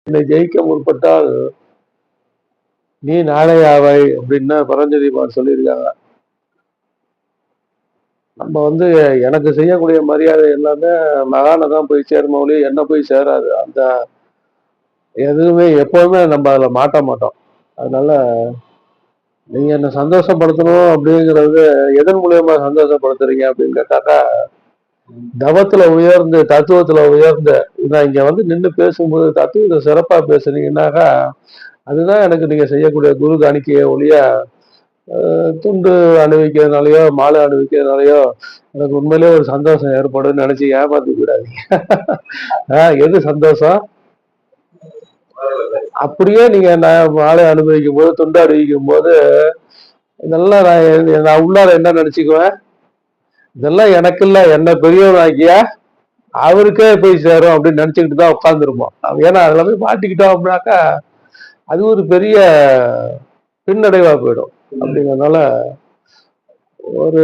என்னை ஜெயிக்க முற்பட்டால் நீ நாளை ஆவாய் அப்படின்னு பரஞ்சோதிமார் சொல்லியிருக்காங்க. நம்ம வந்து எனக்கு செய்யக்கூடிய மரியாதை எல்லாமே மகானை தான் போய் சேருமோ ஒழிய என்ன போய் சேராது. அந்த எதுவுமே எப்போதுமே நம்ம அதில் மாட்ட மாட்டோம். அதனால நீங்க என்ன சந்தோஷப்படுத்தணும் அப்படிங்கிறது எதன் மூலியமா சந்தோஷப்படுத்துறீங்க அப்படின்னு கேட்டாக்கா, தவத்துல உயர்ந்து தத்துவத்துல உயர்ந்த நான் இங்க வந்து நின்று பேசும்போது தத்துவத்தை சிறப்பா பேசுனீங்கன்னாக்கா, அதுதான் எனக்கு நீங்க செய்யக்கூடிய குரு காணிக்கையை ஒழிய துண்டு அணிவிக்கிறதுனாலயோ மாலை அணிவிக்கிறதுனாலயோ எனக்கு உண்மையிலேயே ஒரு சந்தோஷம் ஏற்படும்னு நினைச்சு ஏமாத்தி விடாதீங்க. எது சந்தோஷம்? அப்படியே நீங்க மாலை அனுபவிக்கும் போது துண்டு அணிவிக்கும் போது இதெல்லாம் நான் உள்ளார என்ன நினைச்சுக்குவேன், இதெல்லாம் எனக்கு இல்ல என்ன பெரியவனாக்கியா அவருக்கே போய் சேரும் அப்படின்னு நினைச்சுக்கிட்டு தான் உட்காந்துருப்போம். ஏன்னா அதுல போய் மாட்டிக்கிட்டோம் அப்படின்னாக்கா அது ஒரு பெரிய பின்னடைவா போயிடும். அப்படிங்கிறதுனால ஒரு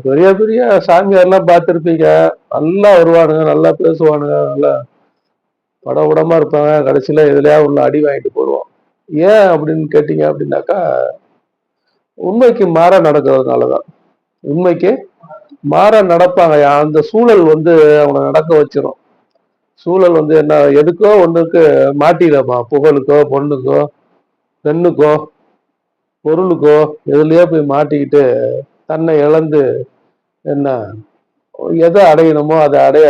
பெரிய பெரிய சாமியார்லாம் பார்த்துருப்பீங்க, நல்லா வருவானுங்க, நல்லா பேசுவானுங்க, நல்லா படபடமா இருப்பாங்க, கடைசியில எதுலையா உள்ள அடி வாங்கிட்டு போடுவோம். ஏன் அப்படின்னு கேட்டீங்க அப்படின்னாக்கா, உண்மைக்கு மாற நடக்கிறதுனாலதான். உண்மைக்கு மாற நடப்பாங்க. அந்த சூழல் வந்து அவனை நடக்க வச்சிரும். சூழல் வந்து என்ன எதுக்கோ ஒண்ணுக்கு மாட்டிடப்பா, புகழுக்கோ பொண்ணுக்கோ பெண்ணுக்கோ பொருளுக்கோ எதுலயோ போய் மாட்டிக்கிட்டு தன்னை இழந்து என்ன எதை அடையணுமோ அதை அடைய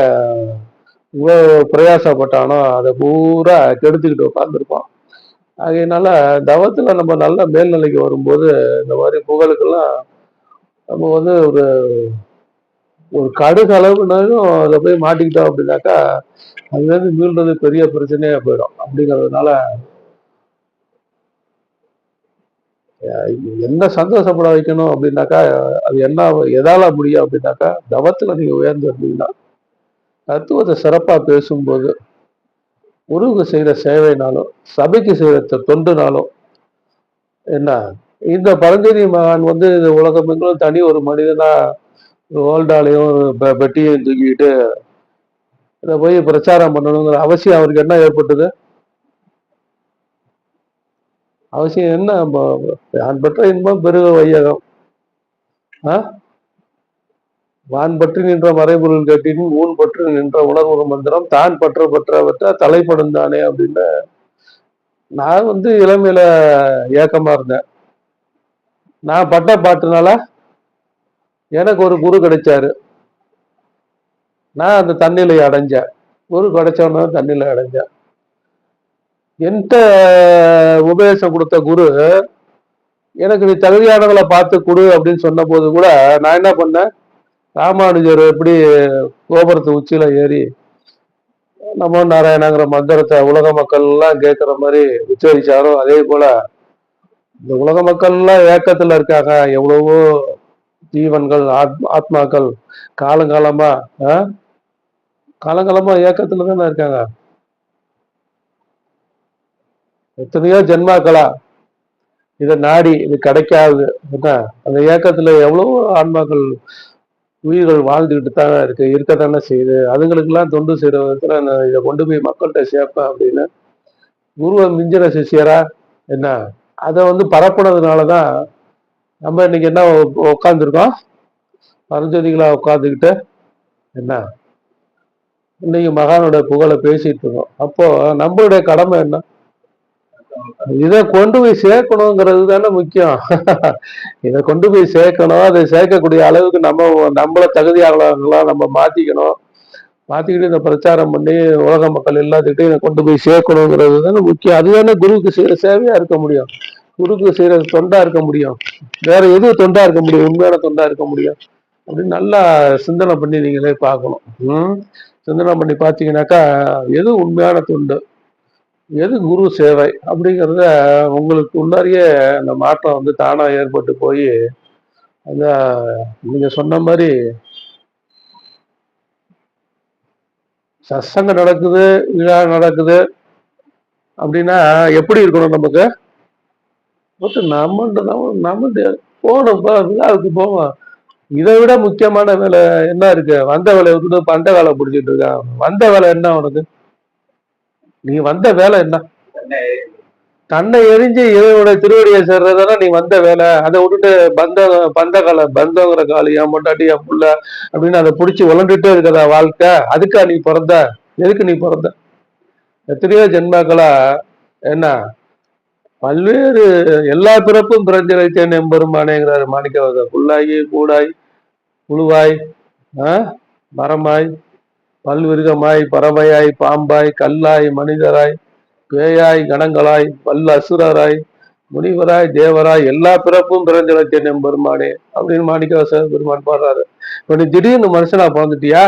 இவ்வளவு பிரயாசப்பட்டானோ அதை பூரா கெடுத்துக்கிட்டு உட்காந்துருப்பான். ஆகையினால தவத்துல நம்ம நல்ல மேல்நிலைக்கு வரும்போது இந்த மாதிரி புகழுக்கெல்லாம் நம்ம வந்து ஒரு ஒரு கடுகு அளவுனாலும் அதை போய் மாட்டிக்கிட்டோம் அப்படின்னாக்கா அதுல இருந்து மீள்றது பெரிய பிரச்சனையா போயிடும். அப்படிங்கிறதுனால என்ன சந்தோஷப்பட வைக்கணும் அப்படின்னாக்கா அது என்ன எதால முடியும் அப்படின்னாக்கா தவத்துல நீங்க உயர்ந்து இருந்தீங்கன்னா தத்துவத்தை சிறப்பா பேசும்போது குருவுக்கு செய்யற சேவைனாலும் சபைக்கு செய்யற தொண்டுனாலும் என்ன இந்த பரஞ்சோதி மகான் வந்து இந்த உலகமெங்கிலும் தனி ஒரு மனிதனா ஓல்டாலையும் பெட்டியையும் தூக்கிட்டு இதை போய் பிரச்சாரம் பண்ணணுங்கிற அவசியம் அவருக்கு என்ன ஏற்பட்டது? அவசியம் என்ன? யான் பெற்ற இன்பம் பெருக வையகம், வான் பற்றி நின்ற மறைபொருள் கேட்டின் ஊன் பற்றி நின்ற உணர்வு மந்திரம் தான் பற்ற தலைப்படும் தானே அப்படின்னு. நான் வந்து இளமையில ஏக்கமா இருந்தேன். நான் பட்ட பாட்டுனால எனக்கு ஒரு குரு கிடைச்சாரு. நான் அந்த தண்ணிலை அடைஞ்சேன். குரு கிடைச்சவன தண்ணிலை அடைஞ்சேன். என்கிட்ட உபதேசம் கொடுத்த குரு எனக்கு நீ தகுதியானவங்களை பார்த்து கொடு அப்படின்னு சொன்ன போது கூட நான் என்ன பண்ணேன், ராமானுஜர் எப்படி கோபுரத்து உச்சியில ஏறி நமோ நாராயணங்கிற மந்திரத்தை உலக மக்கள் எல்லாம் கேட்கிற மாதிரி உச்சரிச்சாரோ அதே போல இந்த உலக மக்கள் எல்லாம் ஏக்கத்துல இருக்காங்க. எவ்வளவோ ஜீவன்கள் ஆத்மாக்கள் காலங்காலமா காலங்காலமா ஏக்கத்துல தானே இருக்காங்க. எத்தனையோ ஜென்மாக்களா இதை நாடி இது கிடைக்காது. அந்த ஏக்கத்துல எவ்வளவோ ஆன்மாக்கள் உயிர்கள் வாழ்ந்துகிட்டு தான் இருக்கத்தானே செய்யுது. அதுங்களுக்கெல்லாம் தொண்டு செய்யற விதத்துல நான் இதை கொண்டு போய் மக்கள்கிட்ட சேர்ப்பேன் அப்படின்னு குருவை மிஞ்சின சிஷியரா என்ன அதை வந்து பரப்புனதுனாலதான் நம்ம இன்னைக்கு என்ன உட்காந்துருக்கோம், பரஞ்சோதிகளா உட்காந்துக்கிட்டு என்ன இன்னைக்கு மகானோட புகழை பேசிட்டு இருக்கோம். அப்போ நம்மளுடைய கடமை என்ன, இதை கொண்டு போய் சேர்க்கணுங்கிறது தானே முக்கியம். இதை கொண்டு போய் சேர்க்கணும், அதை சேர்க்கக்கூடிய அளவுக்கு நம்மள தகுதியாளர்களா நம்ம மாத்திக்கணும். மாத்திக்கிட்டு இந்த பிரச்சாரம் பண்ணி உலக மக்கள் எல்லாத்துக்கிட்டையும் இதை கொண்டு போய் சேர்க்கணுங்கிறது தானே முக்கியம். அதுதானே குருவுக்கு செய்யற சேவையா இருக்க முடியும், குருக்கு செய்யற தொண்டா இருக்க முடியும். வேற எது தொண்டா இருக்க முடியும், உண்மையான தொண்டா இருக்க முடியும் அப்படின்னு நல்லா சிந்தனை பண்ணி நீங்களே பார்க்கணும். சிந்தனை பண்ணி பார்த்தீங்கன்னாக்கா எது உண்மையான தொண்டு, எது குரு சேவை அப்படிங்கிறத உங்களுக்கு உள்ளாரியே அந்த மாற்றம் வந்து தானா ஏற்பட்டு போய் அந்த நீங்க சொன்ன மாதிரி சத்சங்கம் நடக்குது, விழா நடக்குது அப்படின்னா எப்படி இருக்கணும் நமக்கு? நம்ம போனோம்ப்பா விழாவுக்கு போவோம். இதை விட முக்கியமான வேலை என்ன இருக்கு? வந்த வேலையை விட்டுட்டு பண்ட வேலை பிடிச்சிட்டு இருக்கான். வந்த வேலை என்ன உனக்கு? நீ வந்த வேலை என்ன? தன்னை எரிஞ்சு இவனுடைய திருவடியை சேர்றதுனா நீ வந்த வேலை. அதை விட்டுட்டு பந்தங்கிற காலி என் பொண்டாட்டி என் புள்ள அப்படின்னு அதை பிடிச்சி உழண்டுட்டே இருக்கிற வாழ்க்கை. அதுக்கா நீ பிறந்த? எதுக்கு நீ பிறந்த? எத்தனையோ ஜென்மாக்களா என்ன பல்வேறு எல்லா பிறப்பும் பிறந்திரைத்தேன் எம்பெருமானேங்கிறாரு மாணிக்கவாசகர். புல்லாகி கூடாய் புழுவாய் மரமாய் பல்விருகமாய் பறவையாய் பாம்பாய் கல்லாய் மனிதராய் பேயாய் கணங்களாய் பல் அசுரராய் முனிவராய் தேவராய் எல்லா பிறப்பும் பிறந்திழைத்தேன் எம்பெருமானே அப்படின்னு மாணிக்கவாசகர் பெருமான் பாடுறாரு. இப்ப நீ திடீர்னு மனுஷனா பிறந்துட்டியா?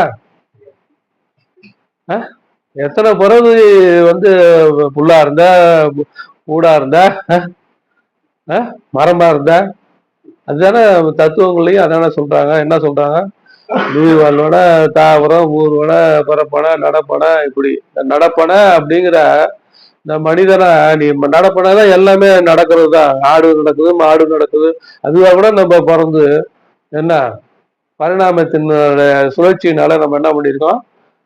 எத்தனை பிறகு வந்து புல்லா இருந்த, கூடா இருந்த, மரமா இருந்த, அதுதானே தத்துவங்களையும் அதானே சொல்றாங்க. என்ன சொல்றாங்க? நீர் வாழ்வன தாவரம் ஊர்வன பரப்பன நடப்பன. இப்படி நடப்பன அப்படிங்கிற இந்த மனிதனை நீ நடப்பனதான் எல்லாமே நடக்கிறது தான். ஆடு நடக்குது, மாடு நடக்குது. அதுவா கூட நம்ம பிறந்து என்ன பரிணாமத்தின் சுழற்சியினால நம்ம என்ன பண்ணியிருக்கோம்?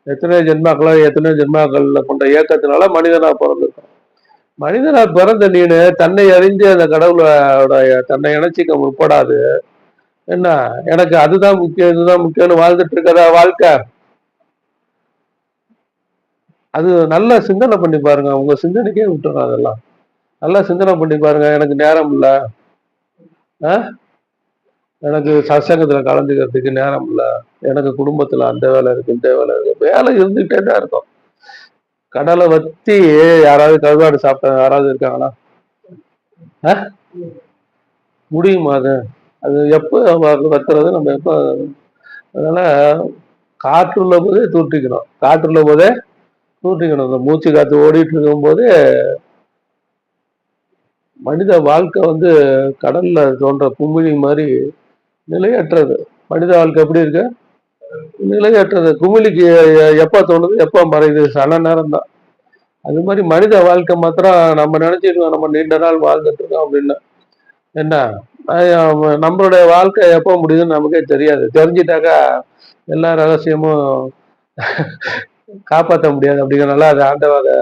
எத்தனையோ ஜென்மாக்கள்ல கொண்ட இயக்கத்தினால மனிதனா பிறந்திருக்கோம். மனிதனா பிறந்த நீனு தன்னை அறிஞ்சு அந்த கடவுளோட தன்னை இணைச்சிக்க முற்படாது. என்ன எனக்கு அதுதான் முக்கியம் இதுதான் முக்கியம்னு வாழ்ந்துட்டு இருக்கிற வாழ்க்கை. அது நல்லா சிந்தனை பண்ணி பாருங்க. உங்க சிந்தனைக்கே விட்டுறோம். அதெல்லாம் நல்லா சிந்தனை பண்ணி பாருங்க. எனக்கு நேரம் இல்லை, எனக்கு சத்சங்கத்துல கலந்துக்கிறதுக்கு நேரம் இல்லை, எனக்கு குடும்பத்துல அந்த வேலை இருக்கு இந்த வேலை இருக்கு, வேலை இருந்துகிட்டே தான் இருக்கும். கடலை வத்தி யாராவது கருவாடு சாப்பிட்ட யாராவது இருக்காங்களா? முடியுமா? அது எப்போ வத்துறது நம்ம எப்போ? அதனால காற்றுள்ள போதே தூற்றிக்கணும். காற்றுள்ள போதே தூற்றிக்கணும். இந்த மூச்சு காத்து ஓடிட்டு இருக்கும் போதே மனித வாழ்க்கை வந்து கடல்ல தோன்ற குமிழி மாதிரி நிலையற்றது. மனித வாழ்க்கை எப்படி இருக்கு? நிலையற்றது. குமிழிக்கு எப்ப தோணுது எப்ப மறையுது? சன நேரம் தான். அது மாதிரி மனித வாழ்க்கை மாத்திரம் நம்ம நினைச்சிருக்கோம் நம்ம நீண்ட நாள் வாழ்ந்துட்டு இருக்கோம் அப்படின்னு. என்ன நம்மளுடைய வாழ்க்கை எப்போ முடியுதுன்னு நமக்கே தெரியாது. தெரிஞ்சிட்டாக்கா எல்லா ரகசியமும் காப்பாற்ற முடியாது. அப்படிங்கிறனால அதை ஆண்டவரை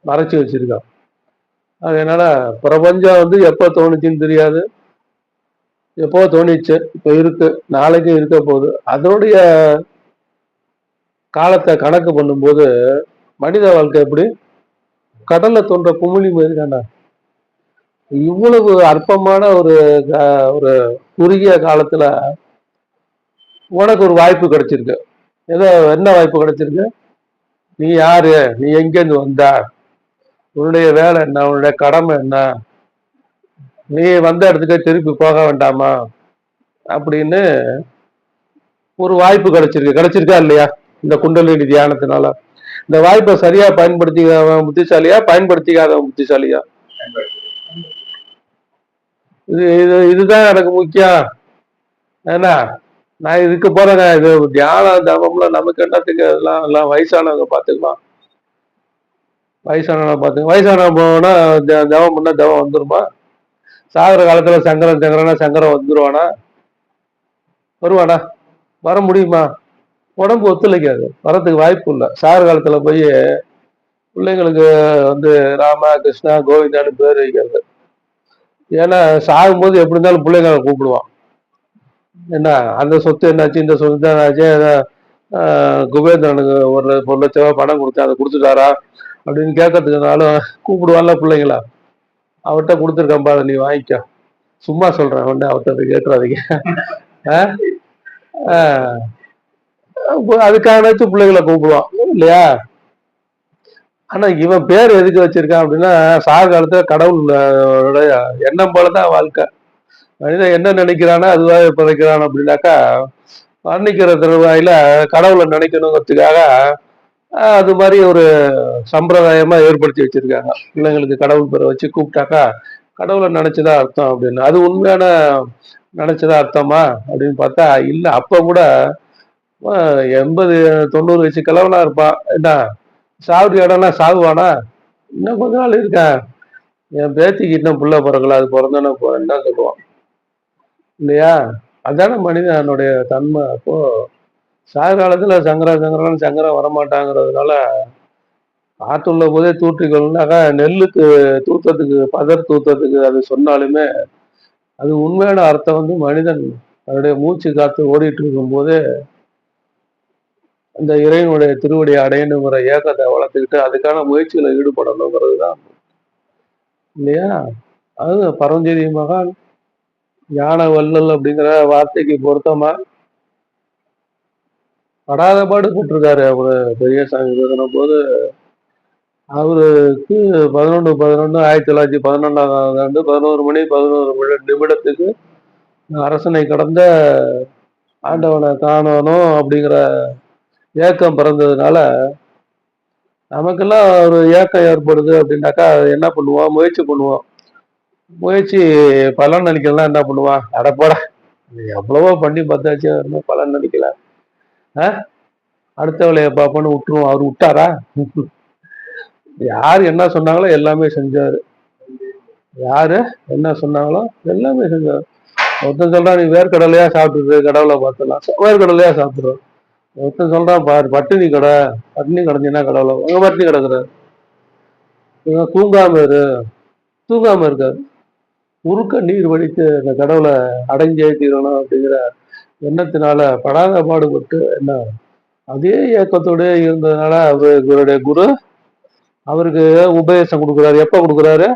மறைச்சி வச்சிருக்கோம். அதனால பிரபஞ்சம் வந்து எப்போ தோணுச்சுன்னு தெரியாது. எப்போ தோணிச்சு, இப்போ இருக்கு, நாளைக்கும் இருக்க போகுது. அதனுடைய காலத்தை கணக்கு பண்ணும்போது மனித வாழ்க்கை எப்படி? கடல்ல தோன்ற குமிழி மாதிரி தானே. இவ்வளவு அற்பமான ஒரு ஒரு குறுகிய காலத்துல உனக்கு ஒரு வாய்ப்பு கிடைச்சிருக்கு. ஏதோ என்ன வாய்ப்பு கிடைச்சிருக்கு? நீ யாரு? நீ எங்கேருந்து வந்த? உன்னுடைய வேலை என்ன? உன்னுடைய கடமை என்ன? நீ வந்த இடத்துக்கே திருப்பி போக வேண்டாமா அப்படின்னு ஒரு வாய்ப்பு கிடைச்சிருக்கா இல்லையா? இந்த குண்டலினி தியானத்தினால இந்த வாய்ப்பை சரியா பயன்படுத்திக்காதவன் புத்திசாலியா, பயன்படுத்திக்காதவன் புத்திசாலியா? இதுதான் எனக்கு முக்கியம். ஏன்னா நான் இதுக்கு போறேங்க. இது தியான தவம்ல நமக்கு என்னத்துக்கு? எல்லாம் வயசானவங்க பார்த்துக்கலாம். வயசானவங்க போனா தவம் பண்ணா தவம் வந்துருமா? சாகிற காலத்துல சங்கரன் வந்துருவானா? வருவானா? வர முடியுமா? உடம்பு ஒத்துழைக்காது, வரத்துக்கு வாய்ப்பு இல்லை. சாகிற காலத்துல போய் பிள்ளைங்களுக்கு வந்து ராமா கிருஷ்ணா கோவிந்தான்னு பேர் வைக்கிறது. ஏன்னா சாகும்போது எப்படி இருந்தாலும் பிள்ளைங்களை கூப்பிடுவான். என்ன அந்த சொத்து என்னாச்சு, இந்த சொத்து என்னாச்சு, குபேந்திரனுக்கு ஒரு லட்ச ரூபா பணம் கொடுத்தேன், அதை கொடுத்துட்டாரா அப்படின்னு கேட்கறதுக்குனாலும் கூப்பிடுவான்ல பிள்ளைங்களா. அவர்கிட்ட கொடுத்துருக்கம்பா, அதை நீ வாங்கிக்க. சும்மா சொல்றேன், ஒண்ணு அவர்கிட்ட கேட்டுறாதீங்க. அதுக்காகனாச்சும் பிள்ளைகளை கூப்பிடுவான் இல்லையா? ஆனா இவன் பேர் எதுக்கு வச்சிருக்கான் அப்படின்னா, சாக காலத்துல கடவுளோட எண்ணம் போலதான் வாழ்க்கை. மனிதன் என்ன நினைக்கிறானோ அதுவாக பிழைக்கிறான். அப்படின்னாக்கா வர்ணிக்கிற தருவாயில கடவுளை நினைக்கணுங்கிறதுக்காக அது மாதிரி ஒரு சம்பிரதாயமா ஏற்படுத்தி வச்சிருக்காங்க. பிள்ளைங்களுக்கு கடவுள் பேரை வச்சு கூப்பிட்டாக்கா கடவுளை நினைச்சுதான் அர்த்தம் அப்படின்னு. அது உண்மையான நினைச்சதா அர்த்தமா அப்படின்னு பார்த்தா இல்ல. அப்ப கூட 80-90 வயசு கிழவனா இருப்பான். என்ன சாவுடி இடம்னா சாகுவானா? இன்னும் கொஞ்ச நாள் இருக்கேன், என் பேத்திக்கு இன்னும் புள்ள பிறக்கல, அது பிறந்தானே போறேன்னு தான் சொல்லுவான் இல்லையா? அதான மனிதனுடைய தன்மை. அப்போ சாகு காலத்துல சங்கரன் வரமாட்டாங்கிறதுனால காற்றுள்ள போதே தூற்றிக்கொள்னாக்கா நெல்லுக்கு தூத்தத்துக்கு பதர் தூத்தத்துக்கு அது சொன்னாலுமே அது உண்மையான அர்த்தம் வந்து மனிதன் அவருடைய மூச்சு காத்து ஓடிட்டு இருக்கும் போதே அந்த இறைவனுடைய திருவடியை அடையணுங்கிற ஏக்கத்தை வளர்த்துக்கிட்டு அதுக்கான முயற்சிகளை ஈடுபடணுங்கிறது தான் இல்லையா. அது பரஞ்சோதி மகான் ஞான வள்ளல் அப்படிங்கிற வார்த்தைக்கு பொருத்தமா படாத பாடு போட்டிருக்காரு அவரு பெரியசாமி எழுதின போது. அவருக்கு 11/11/1911 11 மணி 11 நிமிடத்துக்கு அரசனை கடந்த ஆண்டவனை காணணும் அப்படிங்கிற ஏக்கம் பிறந்ததுனால நமக்கெல்லாம் ஒரு ஏக்கம் ஏற்படுது அப்படின்னாக்கா என்ன பண்ணுவோம், முயற்சி பண்ணுவோம். முயற்சி பலன் அளிக்கலாம் என்ன பண்ணுவான், அடப்போட எவ்வளவோ பண்ணி பார்த்தாச்சு பலன் அளிக்கல, அடுத்த வேலையை பார்ப்போன்னு விட்டுருவோம். அவர் விட்டாரா? யார் என்ன சொன்னாங்களோ எல்லாமே செஞ்சாரு. யாரு என்ன சொன்னாங்களோ எல்லாமே செஞ்சாரு. ஒருத்தன் சொல்றான் நீ வேர்க்கடலையா சாப்பிட்டுரு கடவுளை பார்த்தலாம், வேர்க்கடலையா சாப்பிடுறோம். ஒருத்தன் சொல்றான் பாரு பட்டினி கடை, பட்டினி கிடந்தீங்கன்னா கடவுளை அங்க பட்டினி கிடக்குறாரு. தூங்காம இரு, தூங்காம இருக்காரு. உருக்க நீர் வடித்து அந்த கடவுளை அடைஞ்சே தீரணும் அப்படிங்கிற எண்ணத்தினால படாத பாடுபட்டு என்ன அதே இயக்கத்தோடு இருந்ததுனால அவருடைய குரு அவருக்கு உபதேசம் கொடுக்குறாரு. எப்ப கொடுக்குறாரு?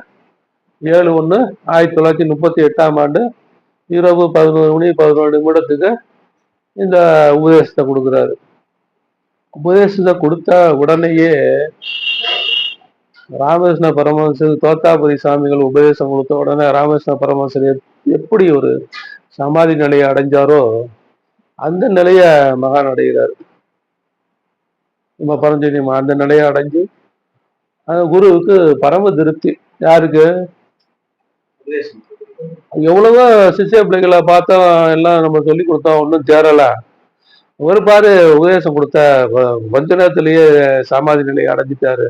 7/1/1938 இரவு 11 மணி 11 நிமிடத்துக்கு இந்த உபதேசத்தை கொடுக்குறாரு. உபதேசத்தை கொடுத்த உடனேயே ராமகிருஷ்ண பரமஹம்சர் தோத்தாபுரி சாமிகள் உபதேசம் கொடுத்த உடனே ராமகிருஷ்ண பரமஹம்சர் எப்படி ஒரு சமாதி நிலையை அடைஞ்சாரோ அந்த நிலைய மகான் அடைகிறார். நம்ம பரஞ்சோதி அந்த நிலையை அடைஞ்சு அந்த குருவுக்கு பரம திருப்தி. யாருக்கு? எவ்வளவோ சிஷ்ய பிள்ளைகளை பார்த்தோம், எல்லாம் நம்ம சொல்லி கொடுத்தோம், ஒன்றும் தேரல. ஒரு பாரு உபதேசம் கொடுத்த கொஞ்ச நேரத்திலேயே சமாதி நிலையை அடைஞ்சிட்டாரு,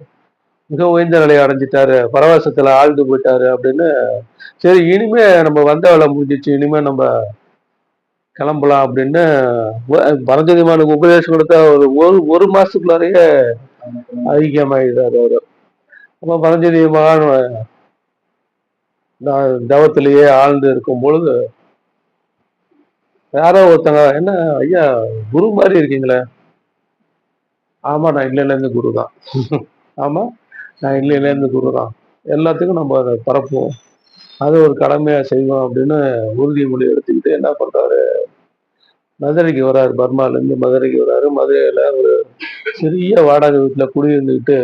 மிக உயர்ந்த நிலையை அடைஞ்சிட்டாரு, பரவசத்துல ஆழ்ந்து போயிட்டாரு அப்படின்னு. சரி இனிமே நம்ம வந்த வேலை முடிஞ்சிச்சு, இனிமே நம்ம கிளம்பலாம் அப்படின்னு பரஞ்சோதிமானுக்கு உபதேசம் கொடுத்த ஒரு மாசத்துக்குள்ளாரையே ஐக்கியமாயிட்டாரு அவரு. அப்ப பரஞ்சோதி மகான் தவத்திலேயே ஆழ்ந்து இருக்கும் பொழுது யாரோ ஒருத்தங்க, என்ன ஐயா குரு மாதிரி இருக்கீங்களே? ஆமா நான் இல்லையிலேருந்து குரு தான். ஆமா நான் இல்லையிலேருந்து குரு தான், எல்லாத்துக்கும் நம்ம அதை பரப்புவோம், அது ஒரு கடமையா செய்வோம் அப்படின்னு உறுதிமொழி எடுத்துக்கிட்டு என்ன பண்றாரு, மதுரைக்கு வர்றாரு. பர்மாலேருந்து மதுரைக்கு வர்றாரு. மதுரையில ஒரு சிறிய வாடகை வீட்டுல குடியிருந்துக்கிட்டு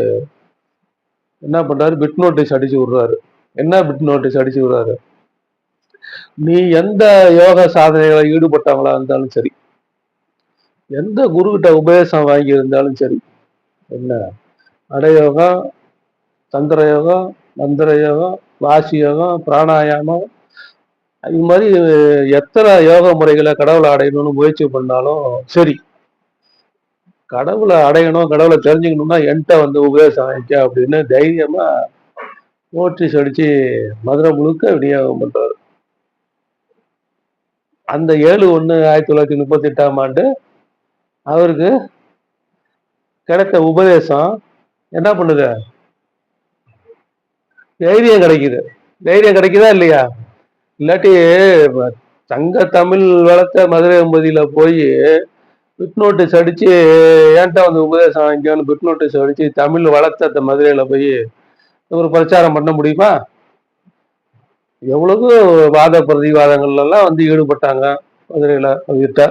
என்ன பண்றாரு, பிட் நோட்டீஸ் அடிச்சு விடுறாரு. என்ன பிட் நோட்டீஸ் அடிச்சு விடுறாரு, நீ எந்த யோக சாதனைகளை ஈடுபட்டவங்களா இருந்தாலும் சரி, எந்த குரு கிட்ட உபதேசம் வாங்கி இருந்தாலும் சரி, என்ன அடயோகம், தந்திர யோகம், மந்திர யோகம், வாசி யோகம், பிராணாயாமம், இது மாதிரி எத்தனை யோக முறைகளை கடவுளை அடையணும்னு முயற்சி பண்ணாலும் சரி, கடவுளை அடையணும், கடவுளை தெரிஞ்சுக்கணும்னா என்கிட்ட வந்து உபதேசம் வாங்கிக்க அப்படின்னு தைரியமா நோட்டீஸ் அடிச்சு மதுரை முழுக்க விநியோகம் பண்றாரு. அந்த 7/1/1938 அவருக்கு கிடைத்த உபதேசம் என்ன பண்ணுது, தைரியம் கிடைக்குது. தைரியம் கிடைக்குதா இல்லையா? இல்லாட்டி சங்க தமிழ் வளர்த்த மதுரை எம்பதியில போய் பிட் நோட்டீஸ் அடிச்சு ஏன்ட்ட வந்து உபதேசம் வாங்கிக்கோன்னு பிட் நோட்டீஸ் அடிச்சு தமிழ் வளர்த்த மதுரையில போய் ஒரு பிரச்சாரம் பண்ண முடியுமா? எவ்வளவு வாத பிரதிவாதங்கள்ல எல்லாம் வந்து ஈடுபட்டாங்க மதுரையில அவர்கிட்ட.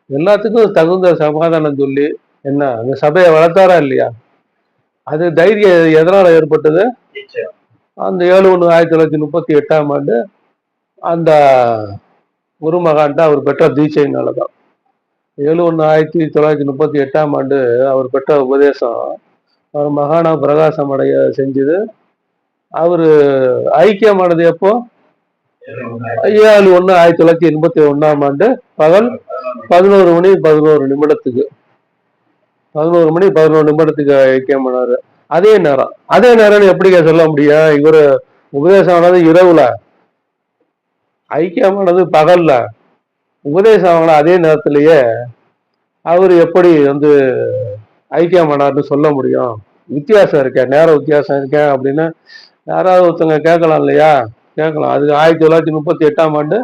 எல்லாத்துக்கும் தகுந்த சமாதானம் சொல்லி என்ன அந்த சபையை வளர்த்தாரா இல்லையா? அது தைரியம் எதனால ஏற்பட்டது? அந்த 7/1/1938 அந்த குருமகான்ட்ட அவர் பெற்ற தீட்சையினாலதான். 7/1/1938 அவர் பெற்ற உபதேசம் அவர் மகானா பிரகாசம் அடைய செஞ்சது. அவரு ஐக்கியமானது எப்போ? 7/1/1981 பகல் 11 மணி 11 நிமிடத்துக்கு 11 மணி 11 நிமிடத்துக்கு ஐக்கியமானாரு. அதே நேரம் எப்படிங்க சொல்ல முடியும்? இவரு உபதேசம் ஆனது இரவுல, ஐக்கியமானது பகல்ல. உபதேசம் ஆன அதே நேரத்திலேயே அவர் எப்படி வந்து ஐக்கியமானார்னு சொல்ல முடியும்? வித்தியாசம் இருக்கேன், நேர வித்தியாசம் இருக்கேன் அப்படின்னு யாராவது ஒருத்தவங்க கேட்கலாம் இல்லையா? கேட்கலாம். அது 1938ஆம் ஆண்டு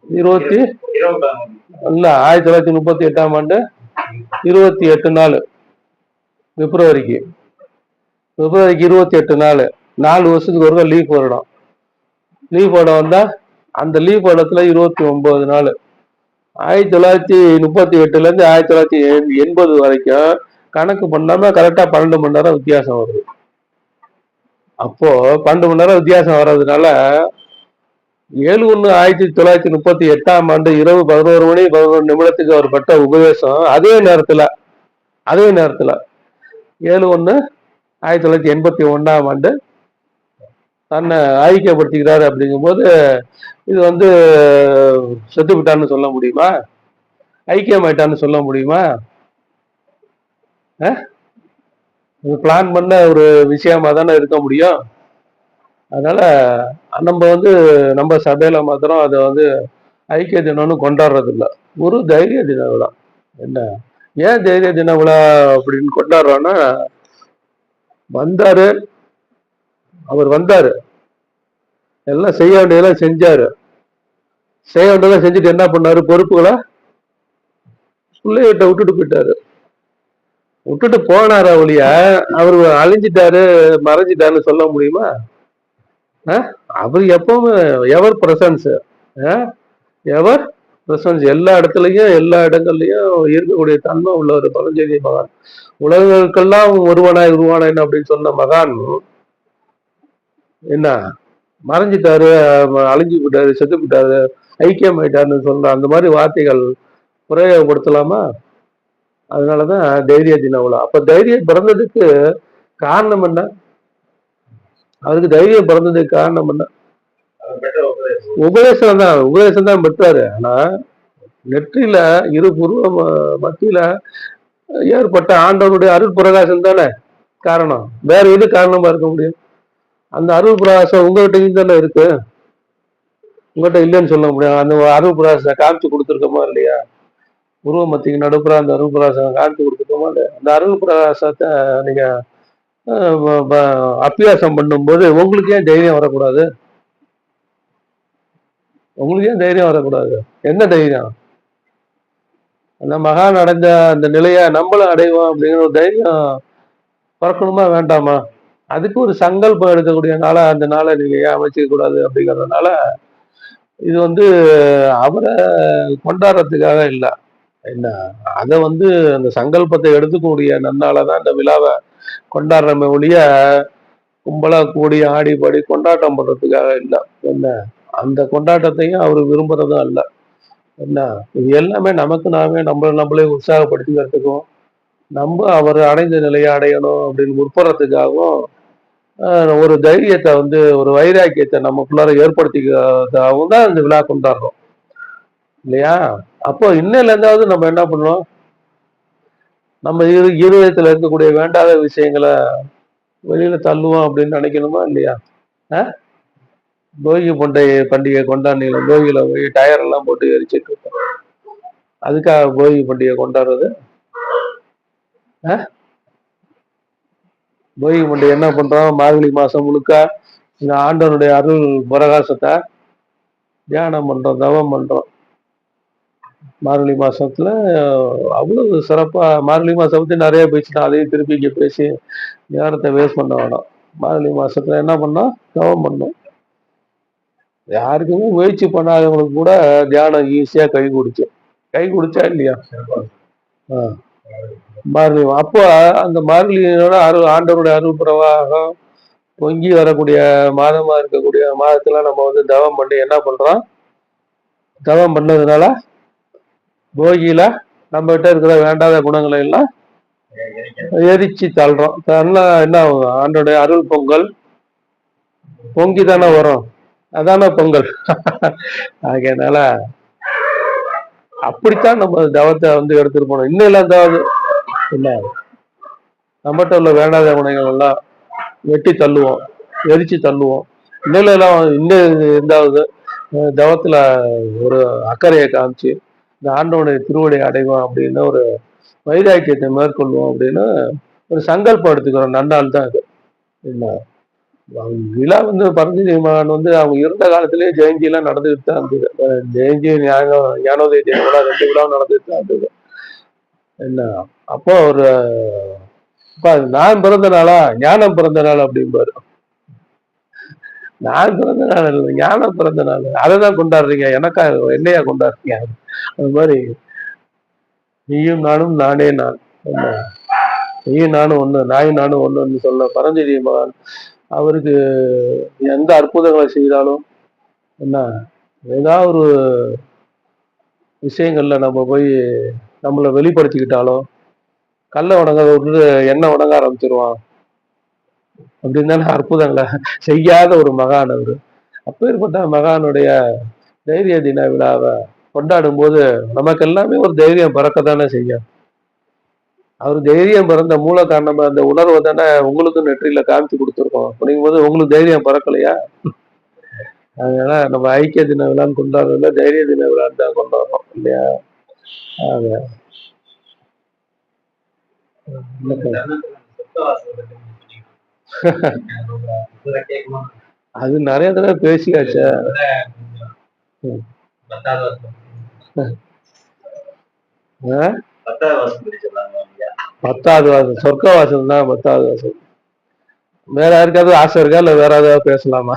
20 இல்ல 1938ஆம் ஆண்டு 28 நாள் பிப்ரவரிக்கு 28 நாள் 4 வருஷத்துக்கு ஒரு லீவ் போடணும். லீவ் போட வந்தா அந்த லீவ் போடத்துல 29 நாள் 1938ல இருந்து 1980 வரைக்கும் கணக்கு பண்ணாம கரெக்டா 12 மணி நேரம் வித்தியாசம் வருது. அப்போ 12 மணி நேரம் வித்தியாசம் வர்றதுனால 7/1/1938ஆம் ஆண்டு இரவு 11 மணி 11 நிமிடத்துக்கு அவர் பட்ட உபதேசம் அதே நேரத்துல 7/1/1981ஆம் ஆண்டு தன்னை ஐக்கியப்படுத்திக்கிறாரு. அப்படிங்கும்போது இது வந்து செத்து விட்டான்னு சொல்ல முடியுமா? ஐக்கியமாயிட்டான்னு சொல்ல முடியுமா? பிளான் பண்ண ஒரு விஷயமா தானே இருக்க முடியும். அதனால நம்ம வந்து நம்ம சபையில மாத்திரம் அதை வந்து ஐக்கிய தினம்னு கொண்டாடுறது இல்லை, ஒரு தைரிய தின விழா. என்ன ஏன் தைரிய தின விழா அப்படின்னு கொண்டாடுறோம்னா, வந்தாரு, அவர் வந்தாரு, எல்லாம் செய்ய வேண்டியதெல்லாம் செஞ்சாரு. செய்ய வேண்டியதெல்லாம் செஞ்சுட்டு என்ன பண்ணாரு? பொறுப்புகளை பிள்ளைகிட்ட விட்டுட்டு போயிட்டாரு. விட்டுட்டு போனார ஒழிய அவரு அழிஞ்சிட்டாரு மறைஞ்சிட்டாருன்னு சொல்ல முடியுமா? அவர் எப்பவுமே எவர் பிரசன்ஸ், எவர் பிரசன்ஸ் எல்லா இடத்துலயும் எல்லா இடங்கள்லயும் இருக்கக்கூடிய தன்மை உள்ள ஒரு பரஞ்செய்தி மகான். உலகங்களுக்கெல்லாம் ஒருவனாய் உருவானேன் அப்படின்னு சொன்ன மகான் என்ன மறைஞ்சிட்டாரு, அழிஞ்சு விட்டாரு, செத்து விட்டாரு, ஐக்கியம் ஆயிட்டாருன்னு சொல்ற அந்த மாதிரி வார்த்தைகள் பிரயோகப்படுத்தலாமா? அதனாலதான் தைரிய தின விழா. அப்ப தைரியம் பிறந்ததுக்கு காரணம் என்ன? அவருக்கு தைரியம் பிறந்ததுக்கு காரணம் என்ன? உபதேசம் தான் பெற்றாரு. ஆனா நெற்றியில இரு புருவ மத்தியில ஏற்பட்ட ஆண்டவனுடைய அருள் பிரகாசம் தானே காரணம். வேற எது காரணமா இருக்க முடியும்? அந்த அருள் பிரகாசம் உங்ககிட்ட தானே இருக்கு, உங்ககிட்ட இல்லைன்னு சொல்ல முடியும். அந்த அருள் பிரகாசத்தை காமிச்சு கொடுத்துருக்கோமா இல்லையா? உருவ மத்திக்கு நடுப்புற அந்த அருள் பிரகாசம் காமிச்சு கொடுத்துருக்கோமா இல்லையா? அந்த அருள் பிரகாசத்தை நீங்க அபியாசம் பண்ணும்போது உங்களுக்கு ஏன் தைரியம் வரக்கூடாது? உங்களுக்கு ஏன் தைரியம் வரக்கூடாது? என்ன தைரியம்? அந்த மகான் அடைஞ்ச அந்த நிலையை நம்மளும் அடைவோம் அப்படிங்கிற ஒரு தைரியம் பிறக்கணுமா வேண்டாமா? அதுக்கு ஒரு சங்கல்பம் எடுக்கக்கூடிய நாளா அந்த நாளை நீங்க ஏன் அமைச்சிக்க கூடாது அப்படிங்கிறதுனால இது வந்து அவரை கொண்டாடுறதுக்காக இல்லை. என்ன அதை வந்து அந்த சங்கல்பத்தை எடுத்துக்கூடிய நன்னாலதான் இந்த விழாவை கொண்டாடுறமே ஒழிய கும்பலா கூடி ஆடி பாடி கொண்டாட்டம் பண்றதுக்காக இல்லை. என்ன அந்த கொண்டாட்டத்தையும் அவர் விரும்புறதும் அல்ல. என்ன இது எல்லாமே நமக்கு நாமே நம்மளே உற்சாகப்படுத்திக்கிறதுக்கும் நம்ம அவர் அடைந்த நிலையை அடையணும் அப்படின்னு முற்படுறதுக்காகவும் ஒரு தைரியத்தை வந்து ஒரு வைராக்கியத்தை நமக்குள்ளார ஏற்படுத்திக்கிறதாகவும் தான் இந்த விழா கொண்டாடுறோம் இல்லையா? அப்போ இன்னையில இருந்தாவது நம்ம என்ன பண்ணோம்? நம்ம இருதயத்துல இருக்கக்கூடிய வேண்டாத விஷயங்களை வெளியில தள்ளுவோம் அப்படின்னு நினைக்கணுமா இல்லையா? போகி பண்டிகை கொண்டாடினீங்க, போகியில போய் டயர் எல்லாம் போட்டு எரிச்சிட்டு இருக்கோம். அதுக்காக போகி பண்டிகை கொண்டாடுறது? போகி பண்டிகை என்ன பண்றோம்? மார்கழி மாசம் முழுக்க இந்த ஆண்டவனுடைய அருள் பிரகாசத்தை தியானம் பண்றோம், தவம் பண்றோம். மார்கழி மாசத்துல அவ்வளவு சிறப்பா மார்கழி மாசம் பத்தி நிறைய பேசினா அதையும் திருப்பி இங்க பேசி நேரத்தை வேஸ்ட் பண்ண வேணாம். மார்கழி மாசத்துல என்ன பண்ணோம்? தவம் பண்ணோம். யாருக்குமே முயற்சி பண்ணாதவங்களுக்கு கூட தியானம் ஈஸியா கை குடிச்சா இல்லையா? மார்கழி அப்போ அந்த மார்கழியோட ஆண்டவருடைய அருள் பிரவாகம் பொங்கி வரக்கூடிய மாதமா இருக்கக்கூடிய மாதத்துல நம்ம வந்து தவம் பண்ணி என்ன பண்றோம்? தவம் பண்ணதுனால போகியில நம்ம கிட்ட இருக்கிற வேண்டாத குணங்களை எல்லாம் எரிச்சு தள்ளுறோம். என்ன ஆகும்? ஆண்டோடைய அருள் பொங்கல் பொங்கி தானே வரும், அதான பொங்கல். ஆகையனால அப்படித்தான் நம்ம தவத்தை வந்து எடுத்துட்டு போனோம். இன்னும் அதாவது என்ன நம்மகிட்ட உள்ள வேண்டாத குணங்கள் எல்லாம் வெட்டி தள்ளுவோம், எரிச்சு தள்ளுவோம். இன்னும் இருந்தாவது தவத்துல ஒரு அக்கறையை காமிச்சு இந்த ஆண்டவனுடைய திருவடி அடைவோம் அப்படின்னு ஒரு வைராக்கியத்தை மேற்கொள்வோம் அப்படின்னு ஒரு சங்கல்பம் எடுத்துக்கிறோம். நன்னாள் தான் அது. என்ன விழா வந்து பரஞ்சோதி மகான் வந்து அவங்க இருந்த காலத்திலேயே ஜெயந்தி எல்லாம் நடந்துகிட்டு தான் இருந்தது. ஜெயந்தி ஞானோதய ஜெயந்தி ரெண்டு விழாவும் நடந்துட்டு தான் இருந்தது. என்ன அப்போ ஒரு நான் பிறந்த நாளா ஞானம் பிறந்த நாள் அப்படிம்பாரு. நான் பிறந்த நாள் இல்லை, ஞானம் பிறந்த நாள். அதை தான் கொண்டாடுறீங்க, எனக்கா என்னையா கொண்டாடுறீங்க? அது மாதிரி நீயும் நானும் நானே நான். என்ன நீயும் நானும் ஒண்ணு, நாயும் நானும் ஒண்ணுன்னு சொல்ல பரஞ்சோதி மகான் அவருக்கு எந்த அற்புதங்களை செய்தாலும் என்ன ஏதாவது ஒரு விஷயங்கள்ல நம்ம போய் நம்மளை வெளிப்படுத்திக்கிட்டாலும் கல்ல வணங்காத விட்டுட்டு எண்ணெய் வணங்க ஆரம்பிச்சிருவான் அப்படின்னு தானே அற்புதங்களை செய்யாத ஒரு மகான் அவரு. அப்பேற்பட்ட மகானுடைய தைரிய தின விழாவை கொண்டாடும் போது நமக்கு எல்லாமே ஒரு தைரியம் பிறக்கத்தானே செய்யும். அவர் தைரியம் பிறந்த மூல காரணமா அந்த உணர்வை தானே உங்களுக்கும் நெற்றியில காமிச்சு கொடுத்துருக்கோம். அப்படிங்கும் போது உங்களுக்கு தைரியம் பிறக்கலையா? அதனால நம்ம ஐக்கிய தின விழான்னு கொண்டாடுறதுல தைரிய தின விழான்னு தான் கொண்டாடுறோம் இல்லையா? அது நிறைய தடவை பேசியாச்சு. 10வது வாசம் சொர்க்க வாசல் தான். 10வது வாசல் வேற யாருக்காவது ஆசை இருக்கா இல்ல வேற ஏதாவது பேசலாமா?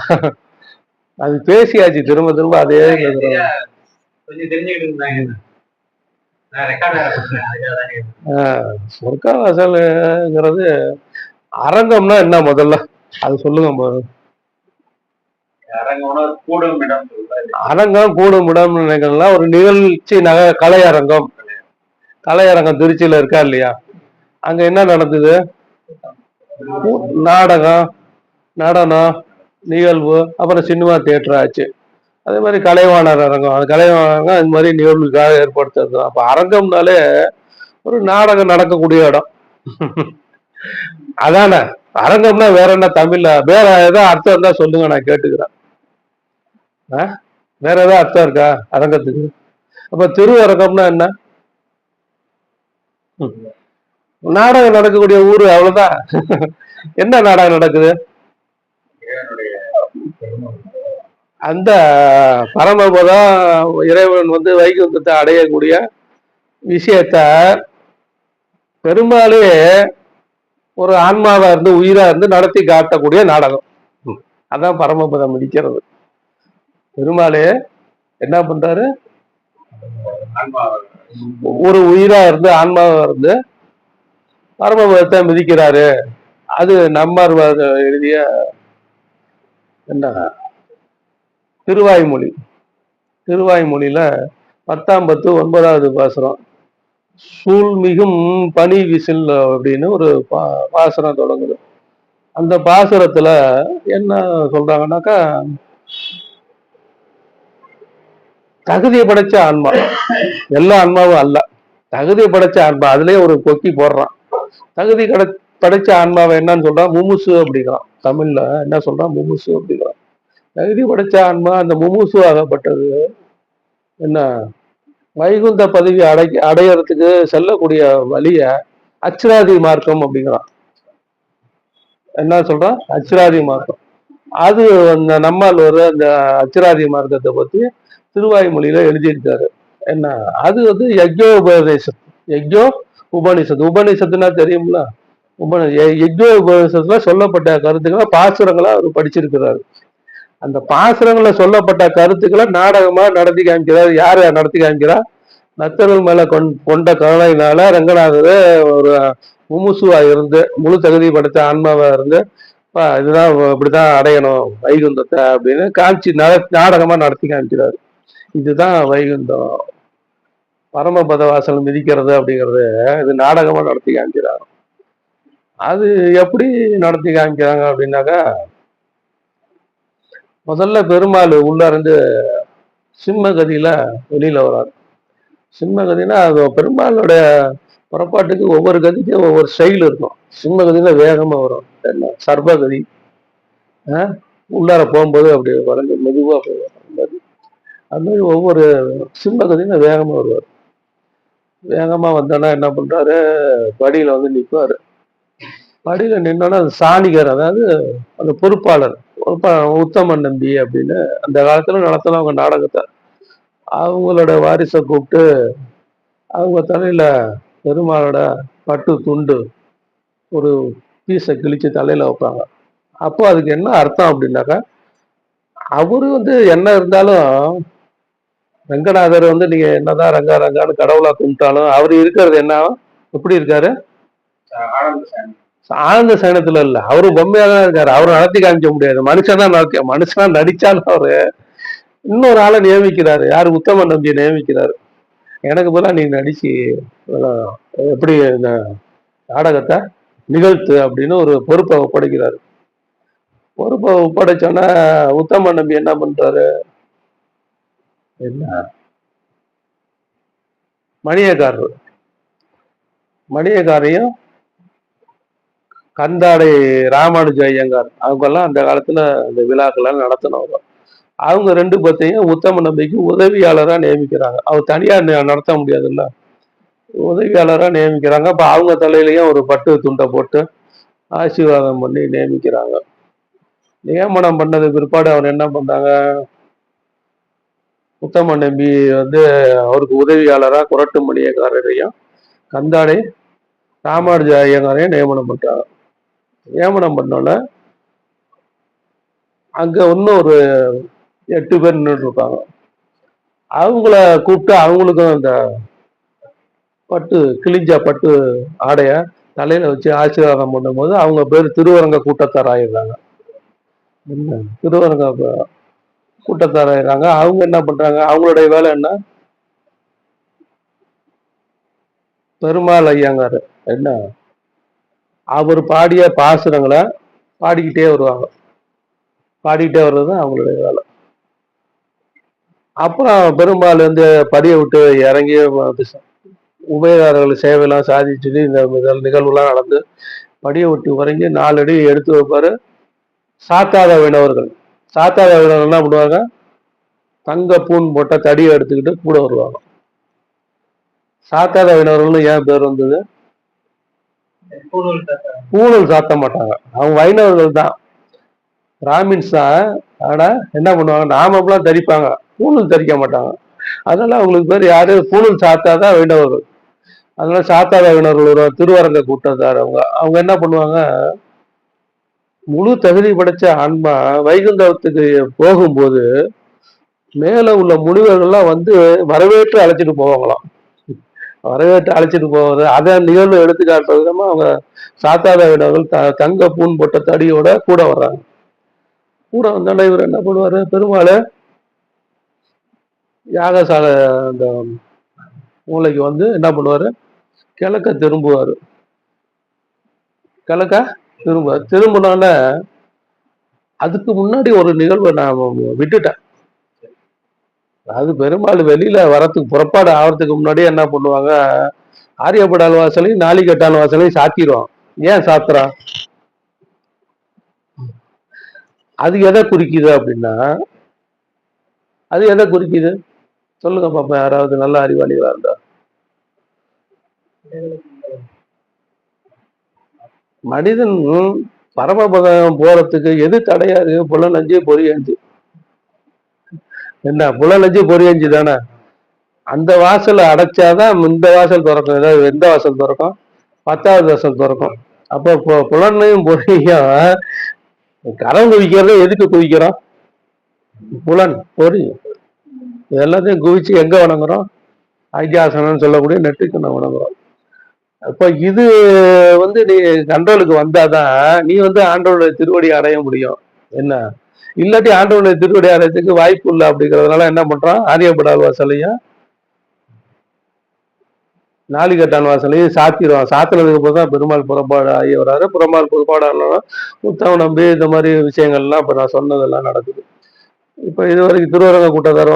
அது பேசியாச்சு, திரும்ப திரும்ப அதே சொர்க்க வாசல்ங்கிறது அரங்கம்னா என்ன முதல்ல அது சொல்லுங்க. அரங்கம் கூடும் இடம் நினைக்கலாம். ஒரு நிகழ்ச்சி கலையரங்கம். கலையரங்கம் திருச்சியில இருக்கா இல்லையா? அங்க என்ன நடந்தது? நாடகம், நடனம், நிகழ்வு, அப்புறம் சினிமா தியேட்டர் ஆச்சு. அதே மாதிரி கலைவாணர் அரங்கம். அது கலைவாணர் இந்த மாதிரி நிகழ்வுக்காக ஏற்படுத்துறது. அப்ப அரங்கம்னாலே ஒரு நாடகம் நடக்கக்கூடிய இடம். அதானே அரங்கம்னா. வேற என்ன தமிழ்ல வேற ஏதாவது அர்த்தம் இருந்தா சொல்லுங்க, நான் கேட்டுக்கிறேன். வேற ஏதாவது அர்த்தம் இருக்கா அரங்கத்துக்கு? அப்ப திருவரங்கம்னா என்ன? நாடகம் நடக்கக்கூடிய ஊரு, அவ்வளவுதான். என்ன நாடகம் நடக்குது? அந்த பரமபதம் இறைவன் வந்து வைகுந்தத்தை அடையக்கூடிய விஷயத்த பெரும்பாலே ஒரு ஆன்மாவா இருந்து உயிரா இருந்து நடத்தி காட்டக்கூடிய நாடகம். அதான் பரமபதம் மிதிக்கிறது. பெருமாளே என்ன பண்றாரு? ஒரு உயிரா இருந்து ஆன்மாவா இருந்து பரமபதத்தை மிதிக்கிறாரு. அது நம்மார் எழுதிய என்ன திருவாய்மொழி. திருவாய்மொழியில 10ஆம் பத்து 9வது பாசுரம், சூழ்மிகும் பனி விசில் அப்படின்னு ஒரு பாசுரம் தொடங்குது. அந்த பாசுரத்துல என்ன சொல்றாங்கன்னாக்கா, தகுதியை படைச்ச ஆன்மா, எல்லா ஆன்மாவும் அல்ல, தகுதியை படைச்ச ஆன்மா. அதுலயே ஒரு கொக்கி போடுறான். தகுதி படைச்ச ஆன்மாவை என்னன்னு சொல்றான்? முமுசு அப்படிங்கிறான். தமிழ்ல என்ன சொல்றான்? முமுசு அப்படிங்கிறான். தகுதி படைச்ச ஆன்மா அந்த முமுசு ஆகப்பட்டது என்ன வைகுந்த பதவி அடையறதுக்கு செல்லக்கூடிய வழிய அச்சிராதி மார்க்கம் அப்படிங்கிறான். என்ன சொல்றான்? அச்சிராதி மார்க்கம். அது அந்த நம்மால் ஒரு அந்த அச்சிராதி மார்க்கத்தை பத்தி திருவாய்மொழியில எழுதியிருக்காரு. என்ன அது வந்து யஜ்யோ உபதேசம். யஜ்யோ உபனிஷத்து. உபனிஷத்துனா தெரியும்ல? யஜ்யோ உபனிஷத்துல சொல்லப்பட்ட கருத்துக்களை பாசுரங்களா அவர் படிச்சிருக்கிறாரு. அந்த பாசுரங்கள்ல சொல்லப்பட்ட கருத்துக்களை நாடகமா நடத்தி காமிக்கிறார். யாரு நடத்தி காமிக்கிறா? நத்தர்கள் மேல கொண்ட கருணையினால ரங்கநாதர் ஒரு முமுசுவா இருந்து முழு தகுதி படைத்த ஆன்மாவா இருந்து இதுதான் இப்படிதான் அடையணும் வைகுந்தத்தை அப்படின்னு காமிச்சு நாடகமா நடத்தி காமிக்கிறாரு. இதுதான் வைகுந்தம். பரமபத வாசல் மிதிக்கிறது அப்படிங்கிறது இது நாடகமா நடத்தி காமிக்கிறாங்க. அது எப்படி நடத்தி காமிக்கிறாங்க அப்படின்னாக்கா, முதல்ல பெருமாள் உள்ள இருந்து சிம்மகதியில வெளியில வராரு. சிம்மகதினா அது பெருமாளுடைய புறப்பாட்டுக்கு ஒவ்வொரு கதிக்கும் ஒவ்வொரு ஸ்டைல் இருக்கும். சிம்மகதியில வேகமா வரும். என்ன சர்பகதி உள்ளார போகும்போது அப்படி வளைஞ்சு மெதுவா போவார். அது மாதிரி ஒவ்வொரு சிம்மகதியில வேகமா வருவார். வேகமா வந்தோன்னா என்ன பண்றாரு? படியில வந்து நிற்பாரு. படியில நின்னோன்னா அது சாணிகர், அதாவது அந்த பொறுப்பாளர், உத்தமன் நம்பி அப்படின்னு அந்த காலத்துல நடத்தினவங்க நாடகத்தை. அவங்களோட வாரிசை கூப்பிட்டு அவங்க தலையில பெருமாளோட பட்டு துண்டு ஒரு பீஸை கிழிச்சு தலையில வைப்பாங்க. அப்போ அதுக்கு என்ன அர்த்தம் அப்படின்னாக்கா, அவரு என்ன இருந்தாலும் ரங்கநாதர் நீங்க என்னதான் ரங்கா ரங்கான்னு கடவுளா கும்பிட்டாலும் அவர் இருக்கிறது என்ன, எப்படி இருக்காரு? ஆனந்த சயனத்துல இல்ல, அவரு பொம்மையா தான் இருக்காரு. அவரு நடத்தி காமிக்க முடியாது, மனுஷனா மனுஷனா நடிச்சாலும் அவரு இன்னொரு ஆளை நியமிக்கிறாரு. யாரு? உத்தமன் நம்பியை நியமிக்கிறாரு. எனக்கு போல நீ நடிச்சு எப்படி இந்த நாடகத்தை நிகழ்த்து அப்படின்னு ஒரு பொறுப்பை ஒப்படைக்கிறாரு. பொறுப்பை ஒப்படைச்சோன்னா உத்தமன் நம்பி என்ன பண்றாரு? என்ன மணியக்காரர், மணியக்காரையும் கந்தாடை ராமானுஜ ஐயங்கார் அவங்கெல்லாம் அந்த காலத்துல அந்த விழாக்கள்லாம் நடத்தினவங்க. அவங்க ரெண்டு பேர்த்தையும் உத்தம நம்பிக்கு உதவியாளராக நியமிக்கிறாங்க. அவர் தனியா நடத்த முடியாதுல்ல, உதவியாளராக நியமிக்கிறாங்க. அப்ப அவங்க தலையிலையும் ஒரு பட்டு துண்டை போட்டு ஆசீர்வாதம் பண்ணி நியமிக்கிறாங்க. நியமனம் பண்ணது பிற்பாடு அவர் என்ன பண்றாங்க? உத்தம நம்பி அவருக்கு உதவியாளராக குரட்டு மணியக்காரரையும் கந்தாடை ராமானுஜ ஐயங்காரையும் நியமனம் பண்றாங்க. நியமனம் பண்ணோன்னே அங்க இன்னும் ஒரு 8 பேர் நின்றுட்டு இருப்பாங்க. அவங்கள கூப்பிட்டு அவங்களுக்கும் அந்த பட்டு கிழிஞ்ச பட்டு ஆடைய தலையில வச்சு ஆசீர்வாதம் பண்ணும்போது அவங்க பேர் திருவரங்க கூட்டத்தார் ஆயிடுறாங்க. திருவரங்க கூட்டத்தார் ஆயிடுறாங்க. அவங்க என்ன பண்றாங்க? அவங்களுடைய வேலை என்ன? பெருமாள் ஐயங்கார் என்ன அவர் பாடிய பாசுரங்களை பாடிக்கிட்டே வருவாங்க. பாடிக்கிட்டே வர்றது அவங்களுடைய வேலை. அப்புறம் பெரும்பாலும் படியை விட்டு இறங்கி உபயதாரர்கள் சேவையெல்லாம் சாதிச்சுட்டு இந்த நிகழ்வுலாம் நடந்து படியை விட்டு இறங்கி 4 அடி எடுத்து வைப்பாரு. சாத்தாத வினவர்கள், சாத்தாத வினவர்கள் என்ன பண்ணுவாங்க? தங்க பூன் போட்ட தடியை எடுத்துக்கிட்டு கூட வருவாங்க. சாத்தாத வினவர்கள்னு ஏன் பேர் வந்தது? பூணல் சாத்த மாட்டாங்க, அவங்க வைணவர்கள் தான், பிராமின்ஸ் தான். ஆனா என்ன பண்ணுவாங்க? நாமெல்லாம் தரிப்பாங்க, பூணல் தரிக்க மாட்டாங்க. அதனால அவங்களுக்கு பேர் யாரு? பூணல் சாத்தாதான் வைணவர்கள். அதனால சாத்தாத வைணவர்கள் திருவரங்க கூட்டத்தார். அவங்க என்ன பண்ணுவாங்க? முழு தகுதி படைச்ச ஆன்மா வைகுந்தத்துக்கு போகும்போது மேல உள்ள முனிவர்கள்லாம் வரவேற்று அழைச்சிட்டு போவாங்களாம். வரவேற்று அழைச்சிட்டு போவது அதை நிகழ்வு எடுத்துக்காட்டு விதமா அவங்க சாத்தாத வினவர்கள் தங்க பூன் போட்ட தடியோட கூட வர்றாங்க. கூட வந்தாலும் இவர் என்ன பண்ணுவாரு? பெருமாள் யாகசாலை அந்த மூளைக்கு என்ன பண்ணுவாரு? கிழக்க திரும்புவாரு. கிழக்க திரும்பினோட அதுக்கு முன்னாடி ஒரு நிகழ்வை நான் விட்டுட்டேன். அது பெருமாள் வெளியில வரத்துக்கு புறப்பாடு ஆகிறதுக்கு முன்னாடியே என்ன பண்ணுவாங்க? ஆரியப்படால் வாசலையும் நாளிகட்டால் வாசலையும் சாத்திடுவான். ஏன் சாத்துறான்? அது எதை குறிக்குது அப்படின்னா, அது எதை குறிக்குது சொல்லுங்க பாப்பா, யாராவது நல்ல அறிவாளிகளா இருந்தா. மனிதன் பரமபதம் போறதுக்கு எது தடையா இருக்கு? புலனஞ்சு பொறியஞ்சு. என்ன புலனஞ்சு பொறியஞ்சு தானே? அந்த வாசலை அடைச்சாதான் இந்த வாசல் திறக்கும். ஏதாவது எந்த வாசல் திறக்கும்? 10வது வாசல் திறக்கும். அப்போ புலனையும் பொறியும் கரம் குவிக்கிறத எதுக்கு குவிக்கிறோம்? புலன் பொறி எல்லாத்தையும் குவிச்சு எங்க வணங்குறோம்? ஐக்கியாசனம் சொல்லக்கூடிய நெற்றிக்கு நான் வணங்குறோம். அப்ப இது நீ கண்ட்ரோலுக்கு வந்தாதான் நீ ஆண்டவனுடைய திருவடி அடைய முடியும். என்ன இல்லாட்டி ஆண்டவனுடைய திருவடி அடையத்துக்கு வாய்ப்பு இல்லை. அப்படிங்கிறதுனால என்ன பண்றான்? ஆரியப்படால் வாசலையும் நாளிகட்டான் வாசலையும் சாத்திடுவான். சாத்தினதுக்கு அப்புறம் தான் பெருமாள் புறப்பாடு ஆகி வராரு. பெருமாள் புறப்பாடு ஆனாலும் உத்தம நம்பி இந்த மாதிரி விஷயங்கள்லாம் இப்ப நான் சொன்னதெல்லாம் நடக்குது. இப்ப இது வரைக்கும் திருவரங்க கூட்டத்தார்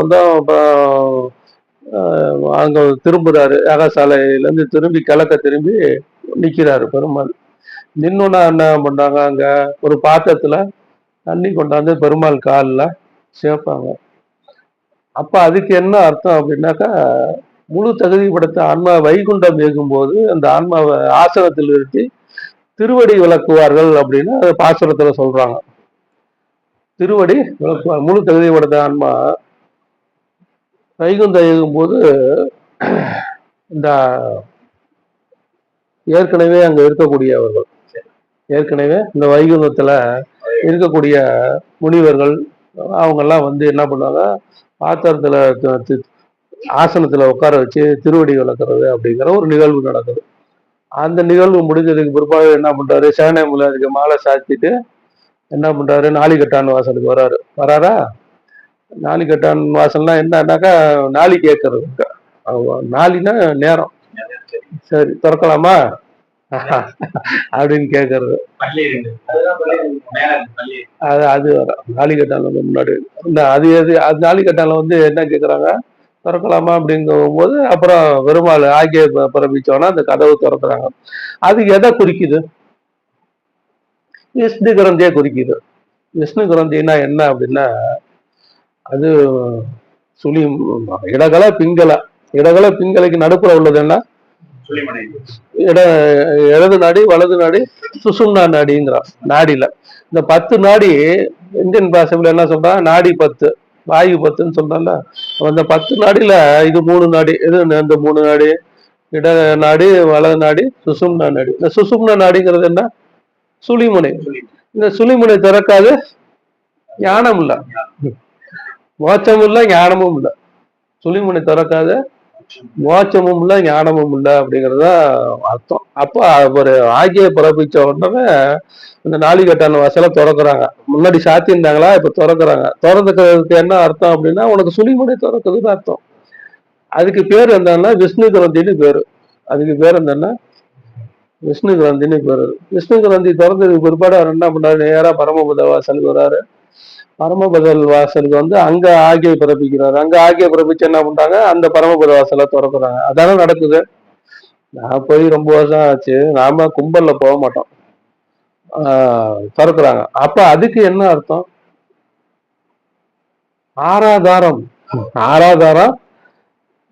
அங்க திரும்புறாரு. யாகசாலையிலேருந்து திரும்பி கிழக்க திரும்பி நிக்கிறாரு பெருமாள். நின்னுன்னா என்ன பண்றாங்க? அங்க ஒரு பாத்திரத்துல தண்ணி கொண்டாந்து பெருமாள் காலில் சேர்ப்பாங்க. அப்ப அதுக்கு என்ன அர்த்தம் அப்படின்னாக்கா, முழு தகுதி படைத்த ஆன்மா வைகுண்டம் இயக்கும்போது அந்த ஆன்மாவை ஆசனத்தில் நிறுத்தி திருவடி விளக்குவார்கள் அப்படின்னு பாசுரத்துல சொல்றாங்க. திருவடி விளக்குவார். முழு தகுதி படுத்த ஆன்மா வைகுந்தம் எழுதும்போது இந்த ஏற்கனவே அங்க இருக்கக்கூடியவர்கள், ஏற்கனவே இந்த வைகுந்தத்துல இருக்கக்கூடிய முனிவர்கள் அவங்க எல்லாம் வந்து என்ன பண்ணுவாங்க, பாத்திரத்துல ஆசனத்துல உட்கார வச்சு திருவடி விளக்குறது அப்படிங்கிற ஒரு நிகழ்வு நடக்குது. அந்த நிகழ்வு முடிஞ்சதுக்கு பிற்பாடு என்ன பண்றாரு, சேனைமுல அதுக்கு மாலை சாத்திட்டு என்ன பண்றாரு, நாளிகட்டான் வாசலுக்கு வராரா. நாளிகட்டான் வாசல்னா என்னன்னாக்கா நாளி கேட்கறது, நாளினா நேரம், சரி திறக்கலாமா அப்படின்னு கேட்கறது. அது நாளிகட்டான் வந்து முன்னாடி அது நாளிகட்டான்ல வந்து என்ன கேட்கறாங்க, திறக்கலாமா அப்படிங்கும் போது அப்புறம் பெருமாள் ஆகிய பிறப்பிச்சோன்னா அந்த கதவு திறக்கிறாங்க. அது எதை குறிக்குது, விஷ்ணு கிரந்தியை குறிக்குது. விஷ்ணு கிரந்தினா என்ன அப்படின்னா, அது சுழி இடகல பிங்கல, இடகல பிங்கலைக்கு நடுப்புற உள்ளது என்ன, இடது நாடி வலது நாடி சுசும்னா நாடிங்கிறான். நாடியில இந்த 10 நாடி இந்தியன் பாஷையில என்ன சொல்றான், நாடி 10 வாயு 10ன்னு சொல்றான்ல. அந்த 10 நாடியில இது 3 நாடி. எது இந்த 3 நாடி, இட நாடி வலது நாடி சுசும்னா நாடி. இந்த சுசும்னா நாடிங்கிறது என்ன, சுழிமுனை. இந்த சுழிமுனை திறக்காது ஞானம் இல்ல, மோட்சமும் இல்ல ஞானமும் இல்ல. சுழிமுனை திறக்காது மோட்சமும் இல்ல ஞானமும் இல்ல அப்படிங்கிறத அர்த்தம். அப்போ ஒரு ஆகிய பிறப்பிச்ச உடனே இந்த நாளிகட்டான வாசலை திறக்கிறாங்க. முன்னாடி சாத்தியிருந்தாங்களா, இப்ப திறக்கிறாங்க. திறந்துக்கிறதுக்கு என்ன அர்த்தம் அப்படின்னா, உனக்கு சுழிமுனை திறக்குதுன்னு அர்த்தம். அதுக்கு பேர் என்னன்னா விஷ்ணு கிரந்தின்னு பேரு. அதுக்கு பேர் என்னன்னா விஷ்ணு கிரந்தின்னு பேரு. விஷ்ணு கிரந்தி திறந்ததுக்கு பிற்பாடு அவர் என்ன பண்றாரு, நேரா பரமபத வாசலுக்கு வராரு. பரமபதல் வாசலுக்கு வந்து அங்க ஆகிய பிறப்பிக்கிறாரு. அங்க ஆகிய பிறப்பிச்சு என்ன பண்றாங்க, அந்த பரமபத வாசலை திறக்கிறாங்க. அதானே நடக்குது. நான் போய் ரொம்ப வருஷம் ஆச்சு, நாம கும்பல்ல போக மாட்டோம். திறக்கிறாங்க. அப்ப அதுக்கு என்ன அர்த்தம், ஆராதாரம், ஆராதாரம்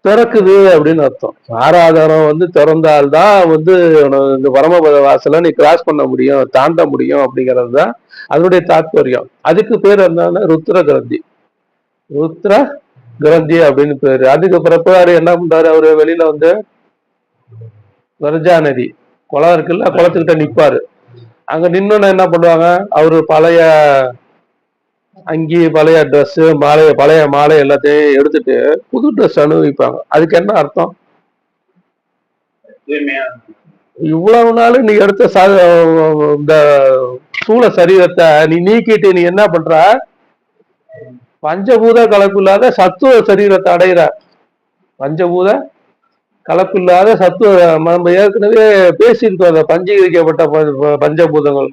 திறக்குது அப்படின்னு அர்த்தம். ஆராதாரம் வந்து திறந்தால்தான் வந்து இந்த பரமபத வாசலை நீ கிராஸ் பண்ண முடியும், தாண்ட முடியும் அப்படிங்கிறது தான் அதனுடைய தாற்பயம். அதுக்கு பேர் என்னன்னா ருத்ர கிரந்தி. ருத்ர கிரந்தி அப்படின்னு பேரு. அதுக்கு பிறப்பாரு என்ன பண்றாரு, அவரு வெளியில வந்து வரஜா நதி குளம் இருக்குல்ல, குளத்துக்கிட்ட நிப்பாரு. அங்க நின்னு என்ன பண்ணுவாங்க, அவரு பழைய அங்கி, பழைய ட்ரெஸ், பழைய மாலை எல்லாத்தையும் எடுத்துட்டு புது ட்ரெஸ் அனுபவிப்பாங்க. அதுக்கு என்ன அர்த்தம், இவ்வளவு நாள் நீ எடுத்த இந்த சூழ சரீரத்தை நீ நீக்கிட்டு நீ என்ன பண்ற, பஞ்சபூத கலப்பு இல்லாத சத்துவ சரீரத்தை அடைகிற. பஞ்சபூத கலப்பு இல்லாத சத்துவ, நம்ம ஏற்கனவே பேசியிருக்கோம், அந்த பஞ்சீகரிக்கப்பட்ட பஞ்சபூதங்கள்,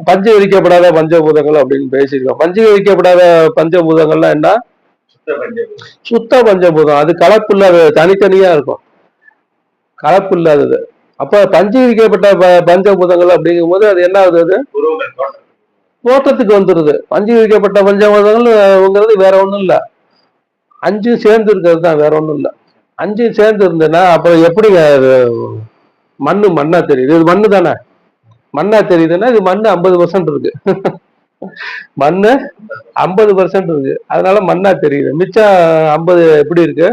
பஞ்சீகரிக்கப்படாத பஞ்சபூதங்கள் அப்படின்னு பேசியிருக்கோம். பஞ்சீகரிக்கப்படாத பஞ்சபூதங்கள்லாம் என்ன, சுத்த பஞ்சபூதம். அது கலப்பு இல்லாத, தனித்தனியா இருக்கும், கலப்பு இல்லாதது. அப்ப பஞ்சீகரிக்கப்பட்ட பஞ்சபூதங்கள் அப்படிங்கும் போது அது என்ன ஆகுது, தோற்றத்துக்கு வந்துருது. பஞ்சீகரிக்கப்பட்ட பஞ்சபூதங்கள்ங்கிறது வேற ஒண்ணும் இல்ல, 5 சேர்ந்து இருக்கிறது தான், வேற ஒண்ணும் இல்ல. 5 சேர்ந்து இருந்ததுன்னா அப்புறம் எப்படி மண்ணு மண்ணா தெரியுது, இது மண்ணு தானே, மண்ணா தெரியுதுன்னா இது மண்ணு 50% இருக்கு மண்ணு 50% இருக்கு, அதனால மண்ணா தெரியுது. மிச்சம் 50 எப்படி இருக்கு,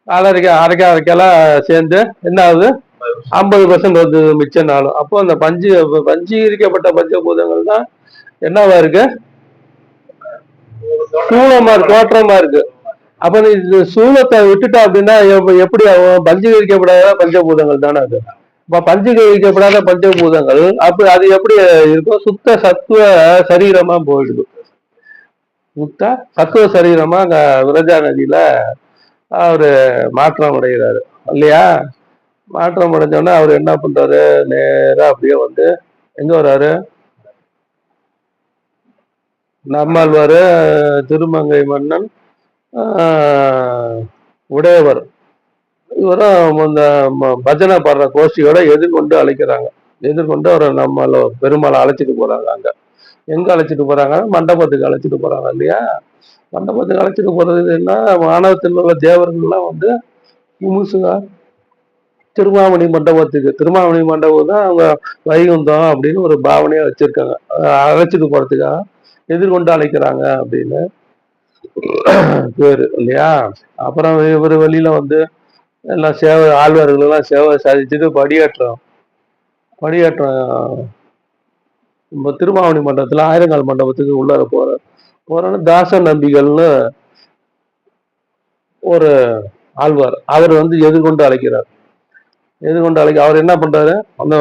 அரைக்கெல்லாம் சேர்ந்து என்ன ஆகுது, 50% வந்து மிச்ச நாளும். அப்போ அந்த பஞ்சீகரிக்கப்பட்ட பஞ்சபூதங்கள் தான் என்னவா இருக்கு, சூழமா இருக்கு, தோற்றமா இருக்கு. அப்ப நீ சூழத்தை விட்டுட்டா அப்படின்னா எப்படி ஆகும், பஞ்சீகரிக்கப்படாத பஞ்சபூதங்கள் தானே அது. இப்ப பஞ்சீகரிக்கப்படாத பஞ்சபூதங்கள் அப்ப அது எப்படி இருக்கும், சுத்த சத்துவ சரீரமா போயிடுது. சுத்த சத்துவ சரீரமா அங்க விரஜா நதியில அவரு மாற்றம் அடைகிறாரு இல்லையா. மாற்றம் அடைஞ்சோன்னா அவர் என்ன பண்றாரு, நேரா அப்படியே வந்து எங்க வர்றாரு, நம்மாழ்வாரு, திருமங்கை மன்னன், உடையவர், இவரும் இந்த பஜனை பாடுற கோஷ்டியோட எதிர்கொண்டு அழைக்கிறாங்க. எதிர்கொண்டு அவரை நம்மள பெருமாளை அழைச்சிட்டு போறாங்க. அங்க எங்க அழைச்சிட்டு போறாங்க, மண்டபத்துக்கு அழைச்சிட்டு போறாங்க இல்லையா. மண்டபத்துக்கு அழைச்சிட்டு போறது என்ன, வானவத்தில் உள்ள தேவர்கள்லாம் வந்து முமுசுங்க திருமாமணி மண்டபத்துக்கு. திருமாமணி மண்டபம் தான் அவங்க வைகுந்தம் அப்படின்னு ஒரு பாவனையா வச்சிருக்காங்க. அழைச்சிட்டு போறதுக்காக எதிர்கொண்டு அழைக்கிறாங்க அப்படின்னு பேரு இல்லையா. அப்புறம் இவர் வெளியில வந்து எல்லாம் சேவை ஆழ்வார்கள் எல்லாம் சேவை சாதிச்சுட்டு படியேற்றம் திருமாவணி மண்டபத்துல ஆயிரங்கால் மண்டபத்துக்கு உள்ளார போறோன்னு தாச நம்பிகள்னு ஒரு ஆழ்வார் அவர் வந்து எதிர்கொண்டு அழைக்கிறார். அவர் என்ன பண்றாரு, அந்த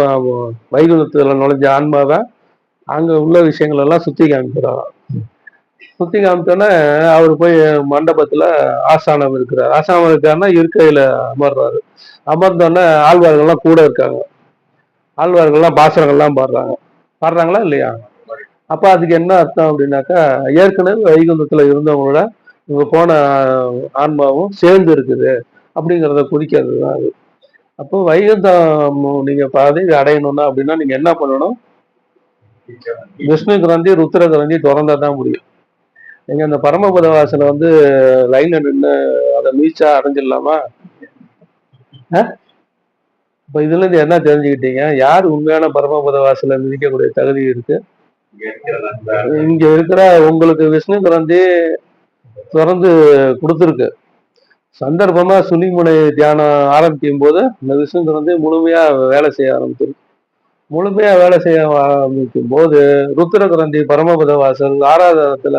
வைகுந்தத்துல நுழைஞ்ச ஆன்மாவை அங்க உள்ள விஷயங்கள் எல்லாம் சுத்தி காமிக்கிறார். சுத்தி காமிச்சோன்னே அவர் போய் மண்டபத்துல ஆசானம் இருக்கிறார். ஆசானம் இருக்காருன்னா இருக்கையில அமர்றாரு. அமர்ந்தோடனே ஆழ்வார்கள்லாம் கூட இருக்காங்க. ஆழ்வார்கள்லாம் பாசுரங்கள்லாம் பாடுறாங்களா இல்லையா? அப்ப அதுக்கு என்ன அர்த்தம் அப்படின்னாக்கா, ஏற்கனவே வைகுந்தத்துல இருந்தவங்களோட இவங்க போன ஆன்மாவும் சேர்ந்து இருக்குது அப்படிங்கிறத குறிக்கிறது தான் அது. அப்போ வைகுந்தம் நீங்க பதவி அடையணும்னா அப்படின்னா நீங்க என்ன பண்ணணும், விஷ்ணு கிரந்தி ருத்ர கிரந்தி திறந்தா தான் முடியும். நீங்க அந்த பரமபத வாசலை வந்து லைன்ல நின்று அதை மீச்சா அடைஞ்சிடலாமா? இப்ப இதுல இருந்து என்ன தெரிஞ்சுக்கிட்டீங்க, யார் உண்மையான பரமபத வாசலை மிதிக்கக்கூடிய தகுதி இருக்கு? இங்க இருக்கிற உங்களுக்கு விஷ்ணு கிரந்தி திறந்து கொடுத்துருக்கு. சந்தர்ப்பமா சுனிமுனை தியானம் ஆரம்பிக்கும் போது இந்த விஷ்ணு கிரந்தி முழுமையா வேலை செய்ய ஆரம்பிச்சிருக்கு. முழுமையா வேலை செய்ய ஆரம்பிக்கும் போது ருத்ர கிரந்தி பரமபத வாசல் ஆராதனத்துல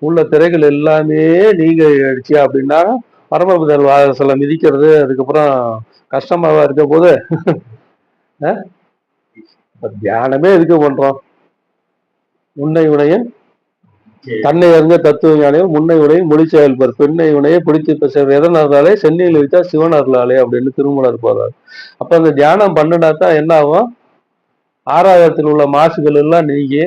உள்ள திரைகள் எல்லாமே நீங்க அடிச்சு அப்படின்னா பரமபத வாசலை மிதிக்கிறது அதுக்கப்புறம் கஷ்டமாவா இருக்க போது. தியானமே எதுக்கு பண்றோம்? முன்னை உனையும் தன்னை அறிஞ்ச தத்துவ ஞானியும் முன்னை உனையும் மொழி செயல்பர் பெண்ணை உனையை பிடித்து பேசுற எதனாலே சென்னையில் வைத்தா சிவன் அருளாலே அப்படின்னு திருமலர் போறாரு. அப்ப அந்த தியானம் பண்ணினாத்தான் என்ன ஆகும், ஆராதனத்தில் உள்ள மாசுகள் எல்லாம் நீங்கி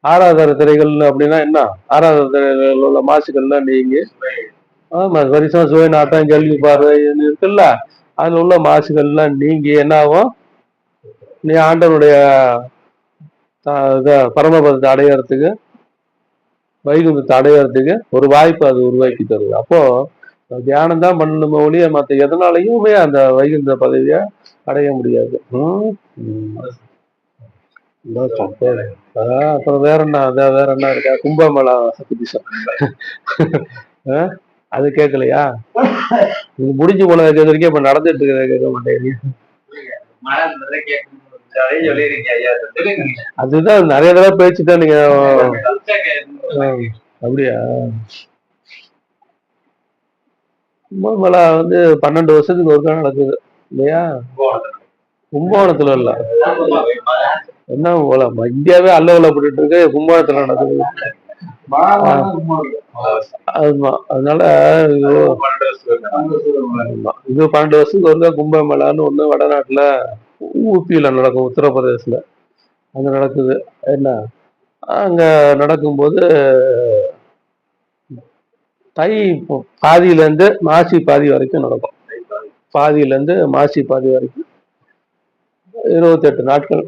ஆராதன திரைகள் அப்படின்னா என்ன, ஆராதன திரைகள் உள்ள மாசுகள்லாம் நீங்கி ஆமா வரிசம் சுவை நாட்டம் கேள்வி பார்வை இருக்குல்ல, அதுல உள்ள மாசுகள்லாம் நீங்கி என்ன ஆகும், நீ ஆண்டவனுடைய பரமபதத்தை அடையறதுக்கு வைகுந்தத்தை அடையறதுக்கு ஒரு வாய்ப்பு அது உருவாக்கி தருது. அப்போ தியானம் தான் பண்ணணுமே ஒழிய மற்ற எதனாலையுமே அந்த வைகுந்த பதவியை அடைய முடியாது. அப்புறம் வேற என்ன இருக்கா, கும்பமேளா அது கேட்கலையா? இது முடிஞ்சு போனதை கேட்கறீங்க, இப்ப நடந்துட்டு இருக்கிறத கேட்க மாட்டேங்க. அதுதான் நிறைய தடவை பேச்சுதான் நீங்க. அப்படியா? கும்பமேளா வந்து 12 வருஷத்துக்கு ஒருக்கா நடக்குது இல்லையா? கும்பகோணத்துல இல்ல, என்ன போல இந்தியாவே அல்லவலப்பட்டு இருக்கு, கும்பகோணத்துல நடக்குது. ஆமா, அதனால இது 12 வருஷத்துக்கு ஒருக்கா கும்பமேளான்னு ஒண்ணு வடநாட்டுல ஊபியில நடக்கும், உத்தரப்பிரதேசல அங்க நடக்குது. என்ன அங்க நடக்கும்போது தை பாதியில இருந்து மாசி பாதி வரைக்கும் நடக்கும். பாதியில இருந்து மாசி பாதி வரைக்கும் 28 நாட்கள்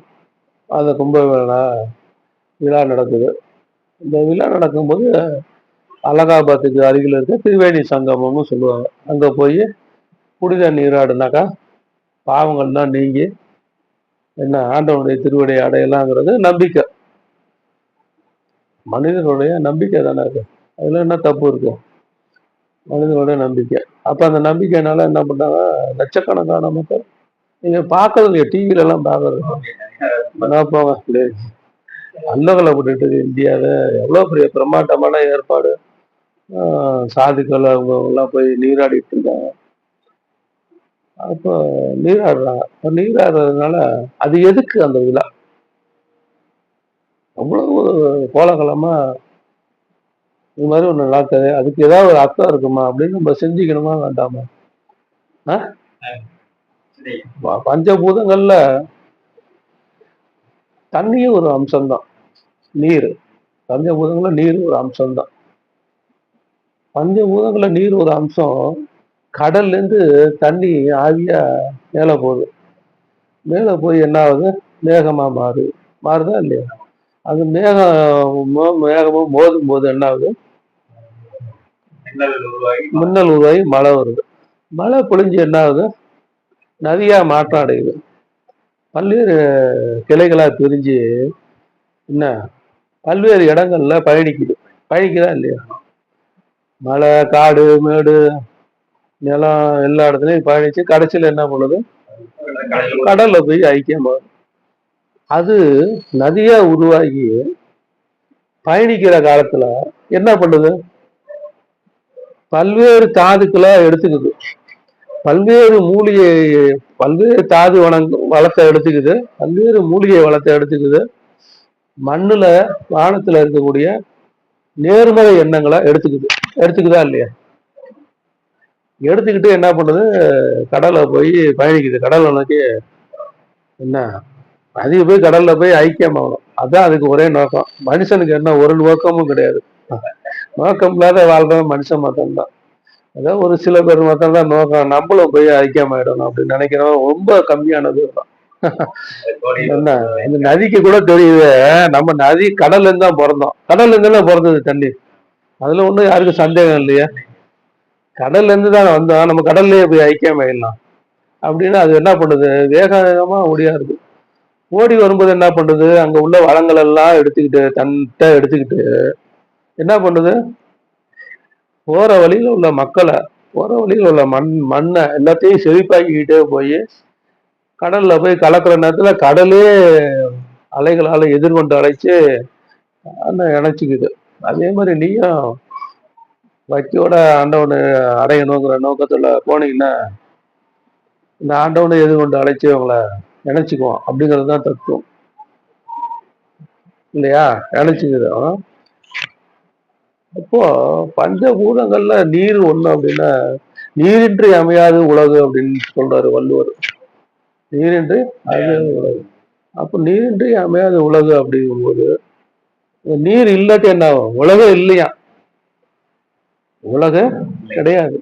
அந்த கும்பமேளா விழா நடக்குது. இந்த விழா நடக்கும்போது அலகாபாத்துக்கு அருகில் இருக்க திரிவேணி சங்கமம்னு சொல்லுவாங்க. அங்க போய் புனித நீராடுனாக்கா பாவங்கள்லாம் நீங்கி என்ன ஆண்டவனுடைய திருவடியை அடையலாங்கிறது நம்பிக்கை, மனிதனுடைய நம்பிக்கை தானே அது. அதுல என்ன தப்பு இருக்கு? மனிதனுடைய நம்பிக்கை. அப்ப அந்த நம்பிக்கைனால என்ன பண்ணாங்க, லட்சக்கணக்கான மக்கள் நீங்க பாக்குறது டிவில எல்லாம் பாக்குறது அல்லகலப்பட்டு இந்தியாவில எவ்வளவு பெரிய பிரம்மாண்டமான ஏற்பாடு. சாதுக்கள் அவங்க எல்லாம் போய் நீராடிட்டு இருக்காங்க. அப்போ நீராடுறாங்க. நீராடுறதுனால அது எதுக்கு அந்த விழா அவ்வளவு கோலாகலமா இது மாதிரி ஒண்ணு நடக்குது, அதுக்கு ஏதாவது ஒரு அர்த்தம் இருக்குமா அப்படின்னு நம்ம செஞ்சுக்கணுமா வேண்டாமா? பஞ்சபூதங்கள்ல தண்ணியும் ஒரு அம்சம்தான், நீர். பஞ்சபூதங்கள்ல நீர் ஒரு அம்சம்தான். பஞ்சபூதங்கள்ல நீர் ஒரு அம்சம். கடல்ல இருந்து தண்ணி ஆவியா மேல போகுது. மேல போய் என்ன ஆகுது, மேகமா மாறுதா இல்லையா? அது மேகமும் மோதும் போது என்ன ஆகுது, மின்னல் உருவாகி மழை வருது. மழை பொழிஞ்சு என்ன ஆகுது, நதியா மாற்றம் அடையுது. பல்வேறு கிளைகளா பிரிஞ்சு என்ன பல்வேறு இடங்கள்ல பயணிக்குது. பயணிக்குதா இல்லையா? மலை, காடு, மேடு, நிலம் எல்லா இடத்துலயும் பயணிச்சு கடைசியில என்ன பண்ணுது? கடல்ல போய் ஐக்கியமாகும். அது நதியா உருவாகி பயணிக்கிற காலத்துல என்ன பண்ணுது? பல்வேறு தாதுக்களை எடுத்துக்குது. பல்வேறு மூலிகை, பல்வேறு தாது வளத்தை எடுத்துக்குது. பல்வேறு மூலிகை வளத்தை எடுத்துக்குது. மண்ணுல வானத்துல இருக்கக்கூடிய நேர்மறை எண்ணங்களை எடுத்துக்குதா இல்லையா? எடுத்துக்கிட்டு என்ன பண்ணுது? கடலை போய் பயணிக்குது. கடலை நோக்கி என்ன அதிக போய் கடல்ல போய் ஐக்கியமாகணும். அதான் அதுக்கு ஒரே நோக்கம். மனுஷனுக்கு என்ன ஒரு நோக்கமும் கிடையாது. நோக்கம் இல்லாத வாழ்றவன் மனுஷன் மட்டும்தான். அதாவது ஒரு சில பேர் மட்டும் தான் நோக்கம். நம்மளும் போய் ஐக்கியமாயிடணும் அப்படின்னு நினைக்கிறவன் ரொம்ப கம்மியானது தான். என்ன இந்த நதிக்கு கூட தெரியுது, நம்ம நதி கடல்ல இருந்து தான் பிறந்தோம். கடல்ல இருந்து பிறந்தது தண்ணி. அதுல ஒண்ணும் யாருக்கும் சந்தேகம் இல்லையா? கடல்ல இருந்து தான் வந்தோம், நம்ம கடல்லயே போய் ஐக்கியமாயிடலாம் அப்படின்னு அது என்ன பண்ணுது? வேக வேகமா ஓடியாருது. ஓடி வரும்போது என்ன பண்ணுது? அங்க உள்ள வளங்கள் எல்லாம் எடுத்துக்கிட்டு தன்கிட்ட எடுத்துக்கிட்டு என்ன பண்ணுது? போற வழியில உள்ள மக்களை, போற வழியில உள்ள மண்ணை எல்லாத்தையும் செழிப்பாக்கிக்கிட்டே போய் கடல்ல போய் கலக்கிற நேரத்துல கடலே அலைகளால எதிர்கொண்டு அழைச்சு இணைச்சிக்குது. அதே மாதிரி நீயும் வக்கியோட ஆண்டவனை அடையணுங்கிற நோக்கத்துல போனீங்கன்னா இந்த ஆண்டவனை எதிர்கொண்டு அழைச்சி அவங்கள இணைச்சிக்குவோம் அப்படிங்கிறது தான் தத்துவம் இல்லையா? இணைச்சிக்குது. அப்போ பஞ்சபூதங்கள்ல நீர் ஒண்ணு அப்படின்னா நீரின்றி அமையாது உலகு அப்படின்னு சொல்றாரு வள்ளுவர். நீரின்றி அமையாது உலகு. அப்ப நீரின்றி அமையாத உலகு அப்படிங்கும்போது நீர் இல்லாட்டி என்ன ஆகும்? உலகம் இல்லையா? உலகம் கிடையாது.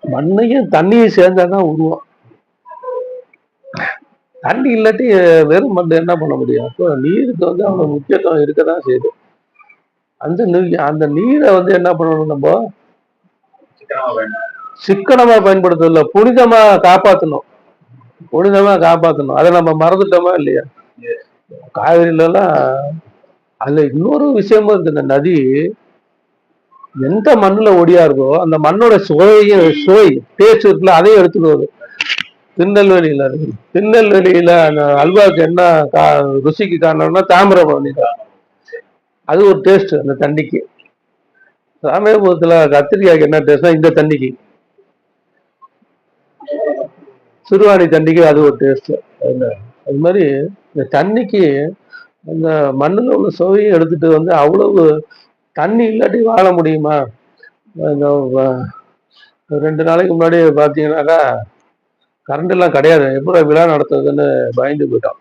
மண்ணையும் தண்ணியும் சேர்ந்தாதான் உருவம். தண்ணி இல்லாட்டி வெறும் மண் என்ன பண்ண முடியும்? அப்போ நீருக்கு அவ்வளவு முக்கியத்துவம் இருக்கதான் செய்யுது. அந்த நீரை என்ன பண்ணணும்? நம்ம சிக்கனமா பயன்படுத்தல, புனிதமா காப்பாற்றணும். புனிதமா காப்பாற்றணும். அதை நம்ம மறந்துட்டோமா இல்லையா? காவிரியில எல்லாம் அதுல இன்னொரு விஷயமும் இருக்கு. இந்த நதி எந்த மண்ணுல ஒடியாருதோ அந்த மண்ணோட சுவை டேஸ்ட் இருக்குல்ல, அதையும் எடுத்துக்குவது. திருநெல்வேலியில இருக்கு. திருநெல்வேலியில அந்த அல்வாவுக்கு என்ன ருசிக்கு காரணம்னா தாமிரபரணி தான். அது ஒரு டேஸ்ட் அந்த தண்ணிக்கு. ராமேஸ்வரத்துல கத்திரிக்காய்க்கு என்ன டேஸ்ட்னா இந்த தண்ணிக்கு, சிறுவாணி தண்ணிக்கு அது ஒரு டேஸ்ட். அது மாதிரி இந்த தண்ணிக்கு அந்த மண்ணுல உள்ள சுவையும் எடுத்துட்டு அவ்வளவு. தண்ணி இல்லாட்டி வாழ முடியுமா? இந்த 2 நாளைக்கு முன்னாடி பார்த்தீங்கன்னாக்கா கரண்ட் எல்லாம் கிடையாது. எப்படி விழா நடத்துறதுன்னு பயந்து போயிட்டோம்.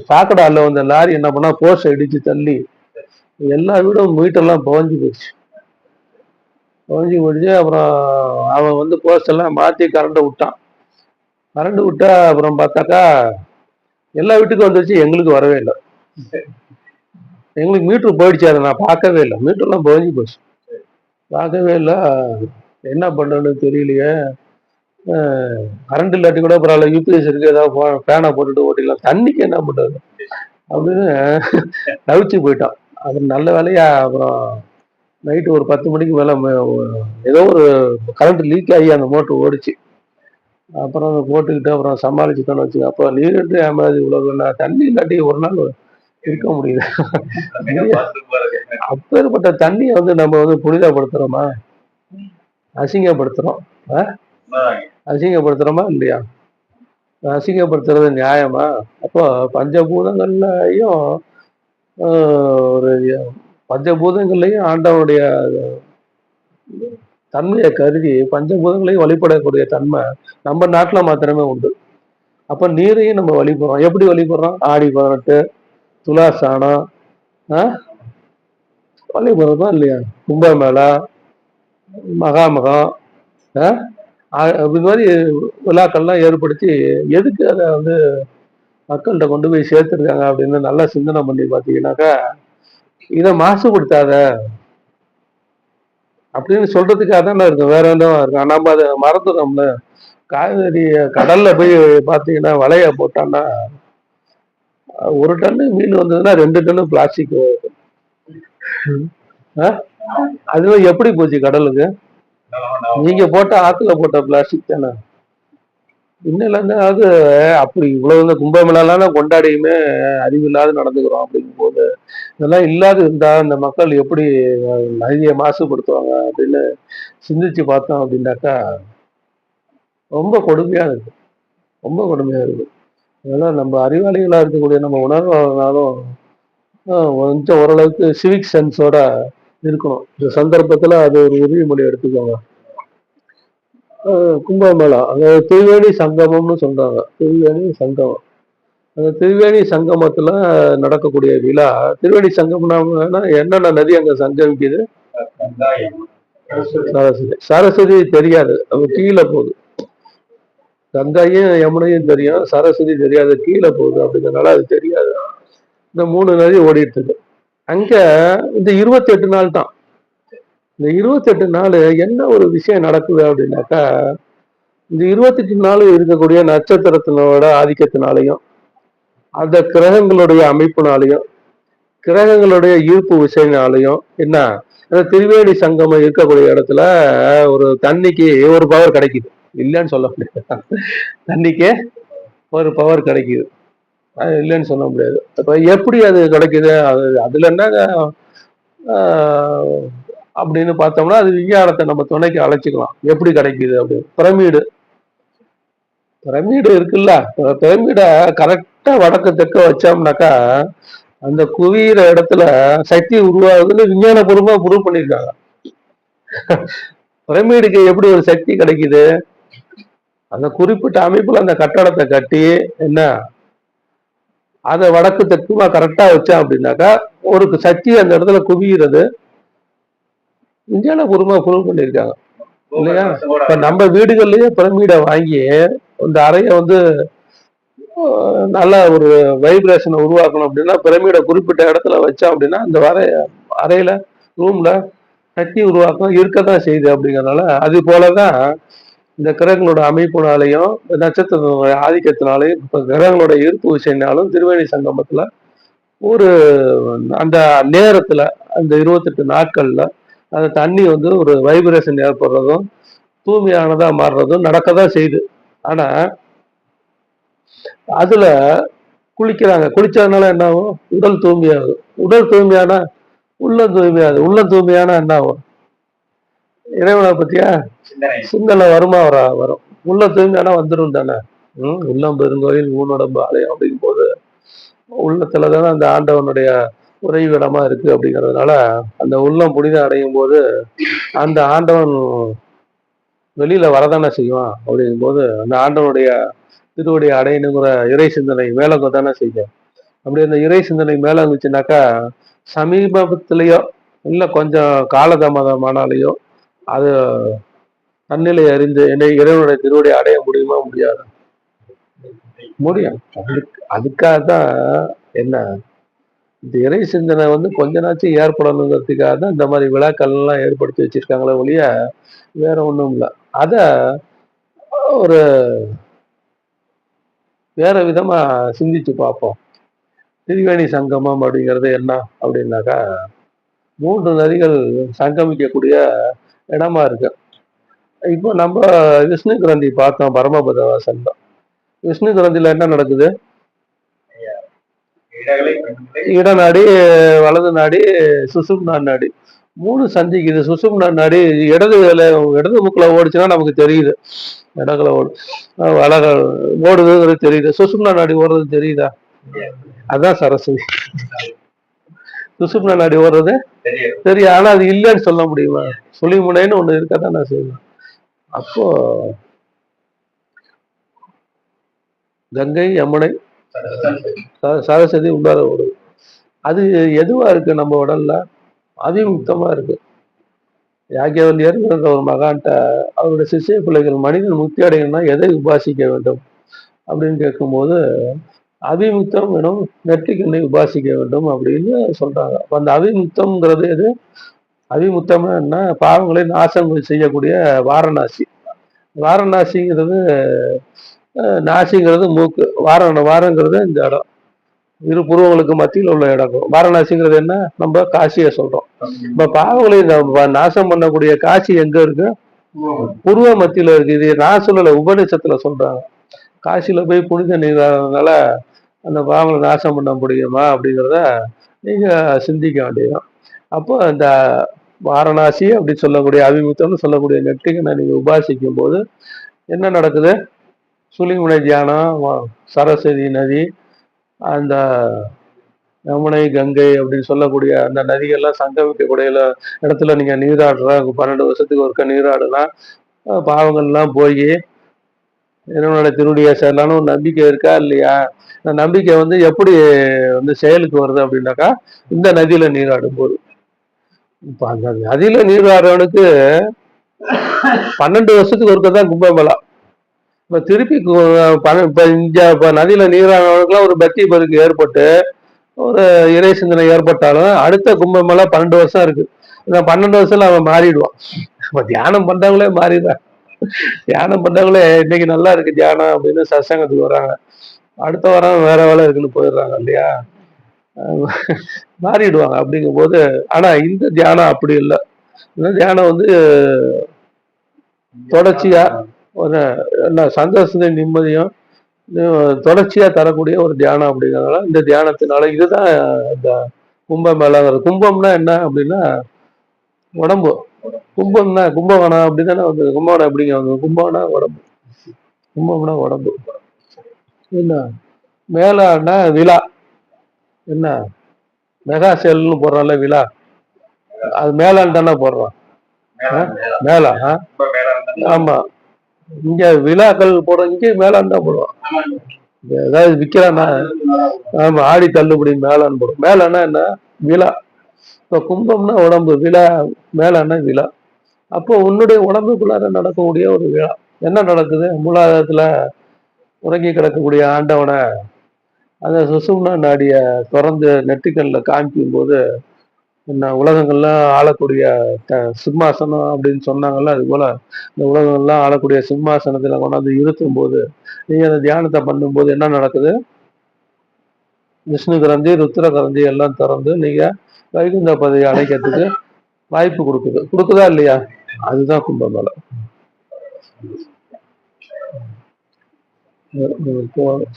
சாக்கடால வந்த லாரி என்ன பண்ணா போஸ்ட் இடிச்சு தள்ளி எல்லா வீடும் மீட்டெல்லாம் புகஞ்சு போயிடுச்சு. அப்புறம் அவன் போஸ்ட் எல்லாம் மாற்றி கரண்ட்டை விட்டான். கரண்ட் விட்டா அப்புறம் பார்த்தாக்கா எல்லா வீட்டுக்கும் வந்துருச்சு, எங்களுக்கு வரவே இல்லை. எங்களுக்கு மீட்ரு போயிடுச்சு. அதை நான் பார்க்கவே இல்லை. மீட்டர்லாம் புகஞ்சு போச்சு, பார்க்கவே இல்லை. என்ன பண்ணுறதுன்னு தெரியலையே. கரண்ட் இல்லாட்டி கூட பரவாயில்ல, யூபிஎஸ் இருக்கு, ஏதாவது ஃபேனை போட்டுட்டு ஓட்டிக்கலாம். தண்ணிக்கு என்ன பண்ணுறது அப்படின்னு தவிச்சு போயிட்டான். அது நல்ல வேலையா அப்புறம் நைட்டு ஒரு 10 மணிக்கு மேலே ஏதோ ஒரு கரண்ட் லீக் ஆகி அந்த மோட்ரு ஓடிச்சு. அப்புறம் அதை போட்டுக்கிட்டு அப்புறம் சமாளிச்சுட்டோன்னு வச்சு. அப்போ நீரின்றி அமையாது உலகம். தண்ணி இல்லாட்டி ஒரு நாள் இருக்க முடியுது. அப்பேற்பட்ட தண்ணியை நம்ம புனிதப்படுத்துறோமா? அசிங்கப்படுத்துறோம். அசிங்கப்படுத்துறோமா இல்லையா? அசிங்கப்படுத்துறது நியாயமா? அப்போ பஞ்சபூதங்கள்லையும் ஒரு பஞ்சபூதங்கள்லையும் ஆண்டவனுடைய தன்மையை கருதி பஞ்சபூதங்களையும் வழிபடக்கூடிய தன்மை நம்ம நாட்டுல மாத்திரமே உண்டு. அப்ப நீரையும் நம்ம வழிபடுறோம். எப்படி வழிபடுறோம்? ஆடி 18, துலாசானம் வழிபடுறதா இல்லையா? கும்பமேளா, மகாமகம், இது மாதிரி விழாக்கள்லாம் ஏற்படுத்தி எதுக்கு அதை மக்கள்கிட்ட கொண்டு போய் சேர்த்துருக்காங்க அப்படின்னு நல்லா சிந்தனை பண்ணி பார்த்தீங்கன்னாக்கா, இதை மாசுபடுத்தாத, அப்படின்னு சொல்றதுக்காக தான் இருக்கும், வேற என்ன இருக்கும். நம்ம அதை மறந்துடுறோம்ல. காவேரி கடல்ல போய் பாத்தீங்கன்னா வலைய போட்டான்னா ஒரு டன்னு மீன் வந்ததுன்னா 2 டன்னு பிளாஸ்டிக். அதுல எப்படி போச்சு கடலுக்கு? நீங்க போட்ட ஆத்துல போட்ட பிளாஸ்டிக் தானே. இன்னும் அது அப்படி இவ்வளவு இந்த கும்பமேளாலாம் கொண்டாடியுமே அறிவில்லாத நடந்துக்கிறோம் அப்படிங்கும் போது, இதெல்லாம் இல்லாது இருந்தா இந்த மக்கள் எப்படி நதியை மாசுபடுத்துவாங்க அப்படின்னு சிந்திச்சு பார்த்தோம் அப்படின்னாக்கா ரொம்ப கொடுமையா இருக்கு, ரொம்ப கொடுமையா இருக்கு. அதெல்லாம் நம்ம அறிவாளிகளா இருக்கக்கூடிய நம்ம உணர்வாலும் கொஞ்சம் ஓரளவுக்கு சிவிக் சென்ஸோட இருக்கணும். இந்த சந்தர்ப்பத்துல அது ஒரு உறுதிமொழி எடுத்துக்கோங்க. கும்பமேளா, அதாவது திருவேணி சங்கமம்னு சொல்றாங்க. திருவேணி சங்கமம், அந்த திருவேணி சங்கமத்துல நடக்கக்கூடிய விழா. திருவேணி சங்கம்னா என்னென்ன நதி அங்க சங்கமிக்குது? சரஸ்வதி. சரஸ்வதி தெரியாது, அது கீழே போகுது. கங்கையும் யமுனையும் தெரியும், சரஸ்வதி தெரியாது, கீழே போகுது. அப்படிங்கிறதுனால அது தெரியாது. இந்த 3 நதி ஓடிட்டு இருக்கு அங்க. இந்த 28 நாள் தான். இந்த 28 நாள் என்ன ஒரு விஷயம் நடக்குது அப்படின்னாக்கா, இந்த 28 நாள் இருக்கக்கூடிய நட்சத்திரத்தினோட ஆதிக்கத்தினாலையும் அந்த கிரகங்களுடைய அமைப்பினாலையும் கிரகங்களுடைய ஈர்ப்பு விசையினாலையும் என்ன, திருவேணி சங்கமம் இருக்கக்கூடிய இடத்துல ஒரு தண்ணிக்கு ஒரு பவர் கிடைக்குது, இல்லைன்னு சொல்ல முடியாது. தண்ணிக்கு ஒரு பவர் கிடைக்குது, இல்லைன்னு சொல்ல முடியாது. அப்ப எப்படி அது கிடைக்குது, அதுல என்ன அப்படின்னு பார்த்தோம்னா அது விஞ்ஞானத்தை நம்ம துணைக்கு அழைச்சிக்கலாம். எப்படி கிடைக்குது அப்படின்னு. பிரமிடு, பிரமிடு இருக்குல்ல, பிரமிட கரெக்டா வடக்கு தெற்க வச்சோம்னாக்கா அந்த குவியிற இடத்துல சக்தி உருவாகுதுன்னு விஞ்ஞானபூர்வமா ப்ரூவ் பண்ணியிருக்காங்க. பிரமிடுக்கு எப்படி ஒரு சக்தி கிடைக்குது? அந்த குறிப்பிட்ட அமைப்புல அந்த கட்டடத்தை கட்டி என்ன அதை வடக்கு தெற்குமா கரெக்டா வச்சா அப்படின்னாக்கா ஒரு சக்தி அந்த இடத்துல குவிகிறது விஞ்ஞானபூர்வமா ப்ரூவ் பண்ணியிருக்காங்க இல்லையா? இப்ப நம்ம வீடுகள்லயே பிரமிடை வாங்கி இந்த அறையை நல்ல ஒரு வைப்ரேஷனை உருவாக்கணும் அப்படின்னா பிரமிடை குறிப்பிட்ட இடத்துல வச்சோம் அப்படின்னா அந்த அறையில ரூம்ல சக்தி உருவாக்கம் இருக்கதான் செய்யுது. அப்படிங்கறதுனால அது போலதான் இந்த கிரகங்களோட அமைப்புனாலையும் நட்சத்திர ஆதிக்கத்தினாலையும் இப்ப கிரகங்களோட ஈர்ப்பு விசைனாலும் திருவேணி சங்கமத்துல ஒரு அந்த நேரத்துல அந்த 28 நாட்கள்ல அந்த தண்ணி ஒரு வைப்ரேஷன் ஏற்படுறதும் தூய்மையானதா மாறுறதும் நடக்கதான் செய்யுது. ஆனா அதுல குளிக்கிறாங்க, குளிச்சதுனால என்ன ஆகும்? உடல் தூய்மையாகுது. உடல் தூய்மையான உள்ளம் தூய்மையாகுது. உள்ளம் தூய்மையான என்ன ஆகும்? இறைவனை பத்தியா சிந்தனை வருமா வரும். உள்ள தூய்மையான வந்துடும் தானே. உள்ளம் பெருங்கோயில் ஊனுடம்பு ஆலயம் அப்படிங்கும் போது உள்ளத்துலதானே அந்த ஆண்டவனுடைய உறைவிடமா இருக்கு. அப்படிங்கிறதுனால அந்த உள்ளம் புனிதம் அடையும் போது அந்த ஆண்டவன் வெளியில வரதானே செய்வான். அப்படிங்கும் போது அந்த ஆண்டவனுடைய திருவடி அடையணுங்கிற இறை சிந்தனை மேலங்க தானே செய்யும். அப்படி அந்த இறை சிந்தனை மேல இருந்துச்சுனாக்கா சமீபத்திலேயோ இல்ல கொஞ்சம் காலதாமதமானாலேயோ அது தன்னிலை அறிந்து என்னை இறைவனுடைய திருவடி அடைய முடியுமா? முடியாது. முடியும். அதுக்காக தான் என்ன இந்த இறை சிந்தனை கொஞ்ச நாச்சும் ஏற்படணுங்கிறதுக்காக தான் இந்த மாதிரி விழாக்கள் எல்லாம் ஏற்படுத்தி வச்சிருக்காங்களே ஒழிய வேற ஒண்ணும் இல்லை. அத ஒரு வேற விதமா சிந்திச்சு பார்ப்போம். திருவேணி சங்கமம் அப்படிங்கிறது என்ன அப்படின்னாக்கா 3 நதிகள் சங்கமிக்கக்கூடிய இடமா இருக்கு. இப்போ நம்ம விஷ்ணு கிரந்தி பார்த்தோம், பரமபத வாசல். விஷ்ணு கிரந்தில என்ன நடக்குது? இடநாடி, வலது நாடி, சுசும்னா நாடி 3 சந்திக்குது. சுசும்னா நாடி இடது முக்குல ஓடிச்சுன்னா நமக்கு தெரியுது, இடங்களை வலக ஓடுதுங்கிறது தெரியுது. சுசும்னா நாடி ஓடுறது தெரியுதா? அதான் சரஸ்வதி. சுசும்னா நாடி ஓடுறது தெரியும். ஆனா அது இல்லைன்னு சொல்ல முடியுமா? சுழிமுனைன்னு ஒண்ணு இருக்கதான் நான் செய்வேன். அப்போ கங்கை யமுனை சரஸ்வதி உள்ளார ஓடுது. அது எதுவா இருக்கு? நம்ம உடல்ல அதிமுக்தமா இருக்கு. யாக்கியவல்யர் ஒரு மகான்ட்ட அவருடைய சிஷ்ய பிள்ளைகள் மனிதன் முக்தி அடையணும்னா எதை உபாசிக்க வேண்டும் அப்படின்னு கேட்கும்போது அபிமுக்தம் எனும் நெற்றிக்கண்ணை உபாசிக்க வேண்டும் அப்படின்னு சொல்றாங்க. அந்த அபிமுக்தம்ங்கிறது எது? அவிமுத்தம்னா என்ன? பாவங்களை நாசம் செய்யக்கூடிய வாரணாசி. வாரணாசிங்கிறது நாசிங்கிறது மூக்கு, வாரங்கிறது இந்த இடம், இரு புருவங்களுக்கு மத்தியில் உள்ள இடம். வாரணாசிங்கிறது என்ன? நம்ம காசியை சொல்றோம். இப்ப பாவங்களை நாசம் பண்ணக்கூடிய காசி எங்க இருக்கு? புருவ மத்தியில இருக்கு. இது நான் சொல்லல, உபநிஷத்துல சொல்றாங்க. காசியில போய் புனித நீராடுறதுனால அந்த பாவங்களை நாசம் பண்ண முடியுமா அப்படிங்கிறத நீங்க சிந்திக்க வேண்டியதுதான். அப்போ இந்த வாரணாசி அப்படி சொல்லக்கூடிய அவிமுத்தம்னு சொல்லக்கூடிய நெற்றிகனை நீங்க உபாசிக்கும் போது என்ன நடக்குது? சுழிமுனை தியானம், சரஸ்வதி நதி, அந்த யமுனை, கங்கை அப்படின்னு சொல்லக்கூடிய அந்த நதிகள்லாம் சங்கமிக்கக்கூடிய இடத்துல நீங்க நீராடுற 12 வருஷத்துக்கு ஒருக்க நீராடலாம். பாவங்கள்லாம் போய் இறைவனுடைய திருவடியை சேரலான்னு ஒரு நம்பிக்கை இருக்கா இல்லையா? இந்த நம்பிக்கை எப்படி செயலுக்கு வருது அப்படின்னாக்கா, இந்த நதியில நீராடும் போது. இப்ப அந்த நதியில நீராடுறவனுக்கு 12 வருஷத்துக்கு ஒருக்க தான் கும்பமேளா. இப்ப திருப்பி இப்ப நதியில நீராடுறவனுக்குலாம் ஒரு பக்தி பெருக்கு ஏற்பட்டு ஒரு இறை சிந்தனை ஏற்பட்டாலும் அடுத்த கும்பமேளா 12 வருஷம் இருக்கு. இந்த 12 வருஷத்துல அவன் மாறிடுவான். இப்ப தியானம் பண்றவங்களே மாறிடுறான். தியானம் பண்றவங்களே இன்னைக்கு நல்லா இருக்கு தியானம் அப்படின்னு சத்சங்கத்துக்கு வராங்க, அடுத்த வாரம் வேற வேலை இருக்குன்னு போயிடுறாங்க இல்லையா? மாறிடுவாங்க. அப்படிங்கும் போது ஆனா இந்த தியானம் அப்படி இல்லை. இந்த தியானம் தொடர்ச்சியா ஒரு சந்தோஷத்தையும் நிம்மதியும் தொடர்ச்சியா தரக்கூடிய ஒரு தியானம். அப்படிங்கிறதுனால இந்த தியானத்தினால இதுதான் இந்த கும்பமேளாங்கிறது. கும்பம்னா என்ன அப்படின்னா உடம்பு. கும்பம்னா கும்பகோணம் அப்படிதானே கும்பகோணம் எப்படிங்க கும்பம்னா உடம்பு. கும்பம்னா உடம்பு. என்ன மேலான்னா விழா, என்ன மெகா சேல்னு போடுறோம்ல விழா, அது மேலான் தானே போடுறோம். மேலா? ஆமா, இங்க விழாக்கள் போடுறோம், இங்கே மேலான் தான் போடுவோம். ஏதாவது விற்கிறான்னா ஆமா, ஆடி தள்ளுபடி மேலான்னு போடுவோம். மேலான்னா என்ன? விழா. இப்ப கும்பம்னா உடம்பு, விழா மேலான்னா விழா. அப்போ உன்னுடைய உடம்புக்குள்ளார நடக்கக்கூடிய ஒரு விழா என்ன நடக்குது? மூலாதாரத்துல உறங்கி கிடக்கக்கூடிய ஆண்டவனை அந்த சுசும்னா நாடிய திறந்து நெற்றிக்கல்ல காமிக்கும் போது என்ன உலகங்கள்லாம் ஆளக்கூடிய சிம்மாசனம் அப்படின்னு சொன்னாங்கல்ல, அது போல இந்த உலகங்கள்லாம் ஆளக்கூடிய சிம்மாசனத்துல கொண்டாந்து இருத்தும் போது நீங்க அந்த தியானத்தை பண்ணும்போது என்ன நடக்குது? விஷ்ணு கிரந்தி, ருத்ர கிரந்தி எல்லாம் திறந்து நீங்க வைகுந்த பதவியை அடைக்கிறதுக்கு வாய்ப்பு கொடுக்குதா இல்லையா? அதுதான் கும்பமேளா.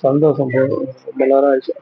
சந்தோஷம். ரொம்ப நேரம் ஆயிடுச்சு.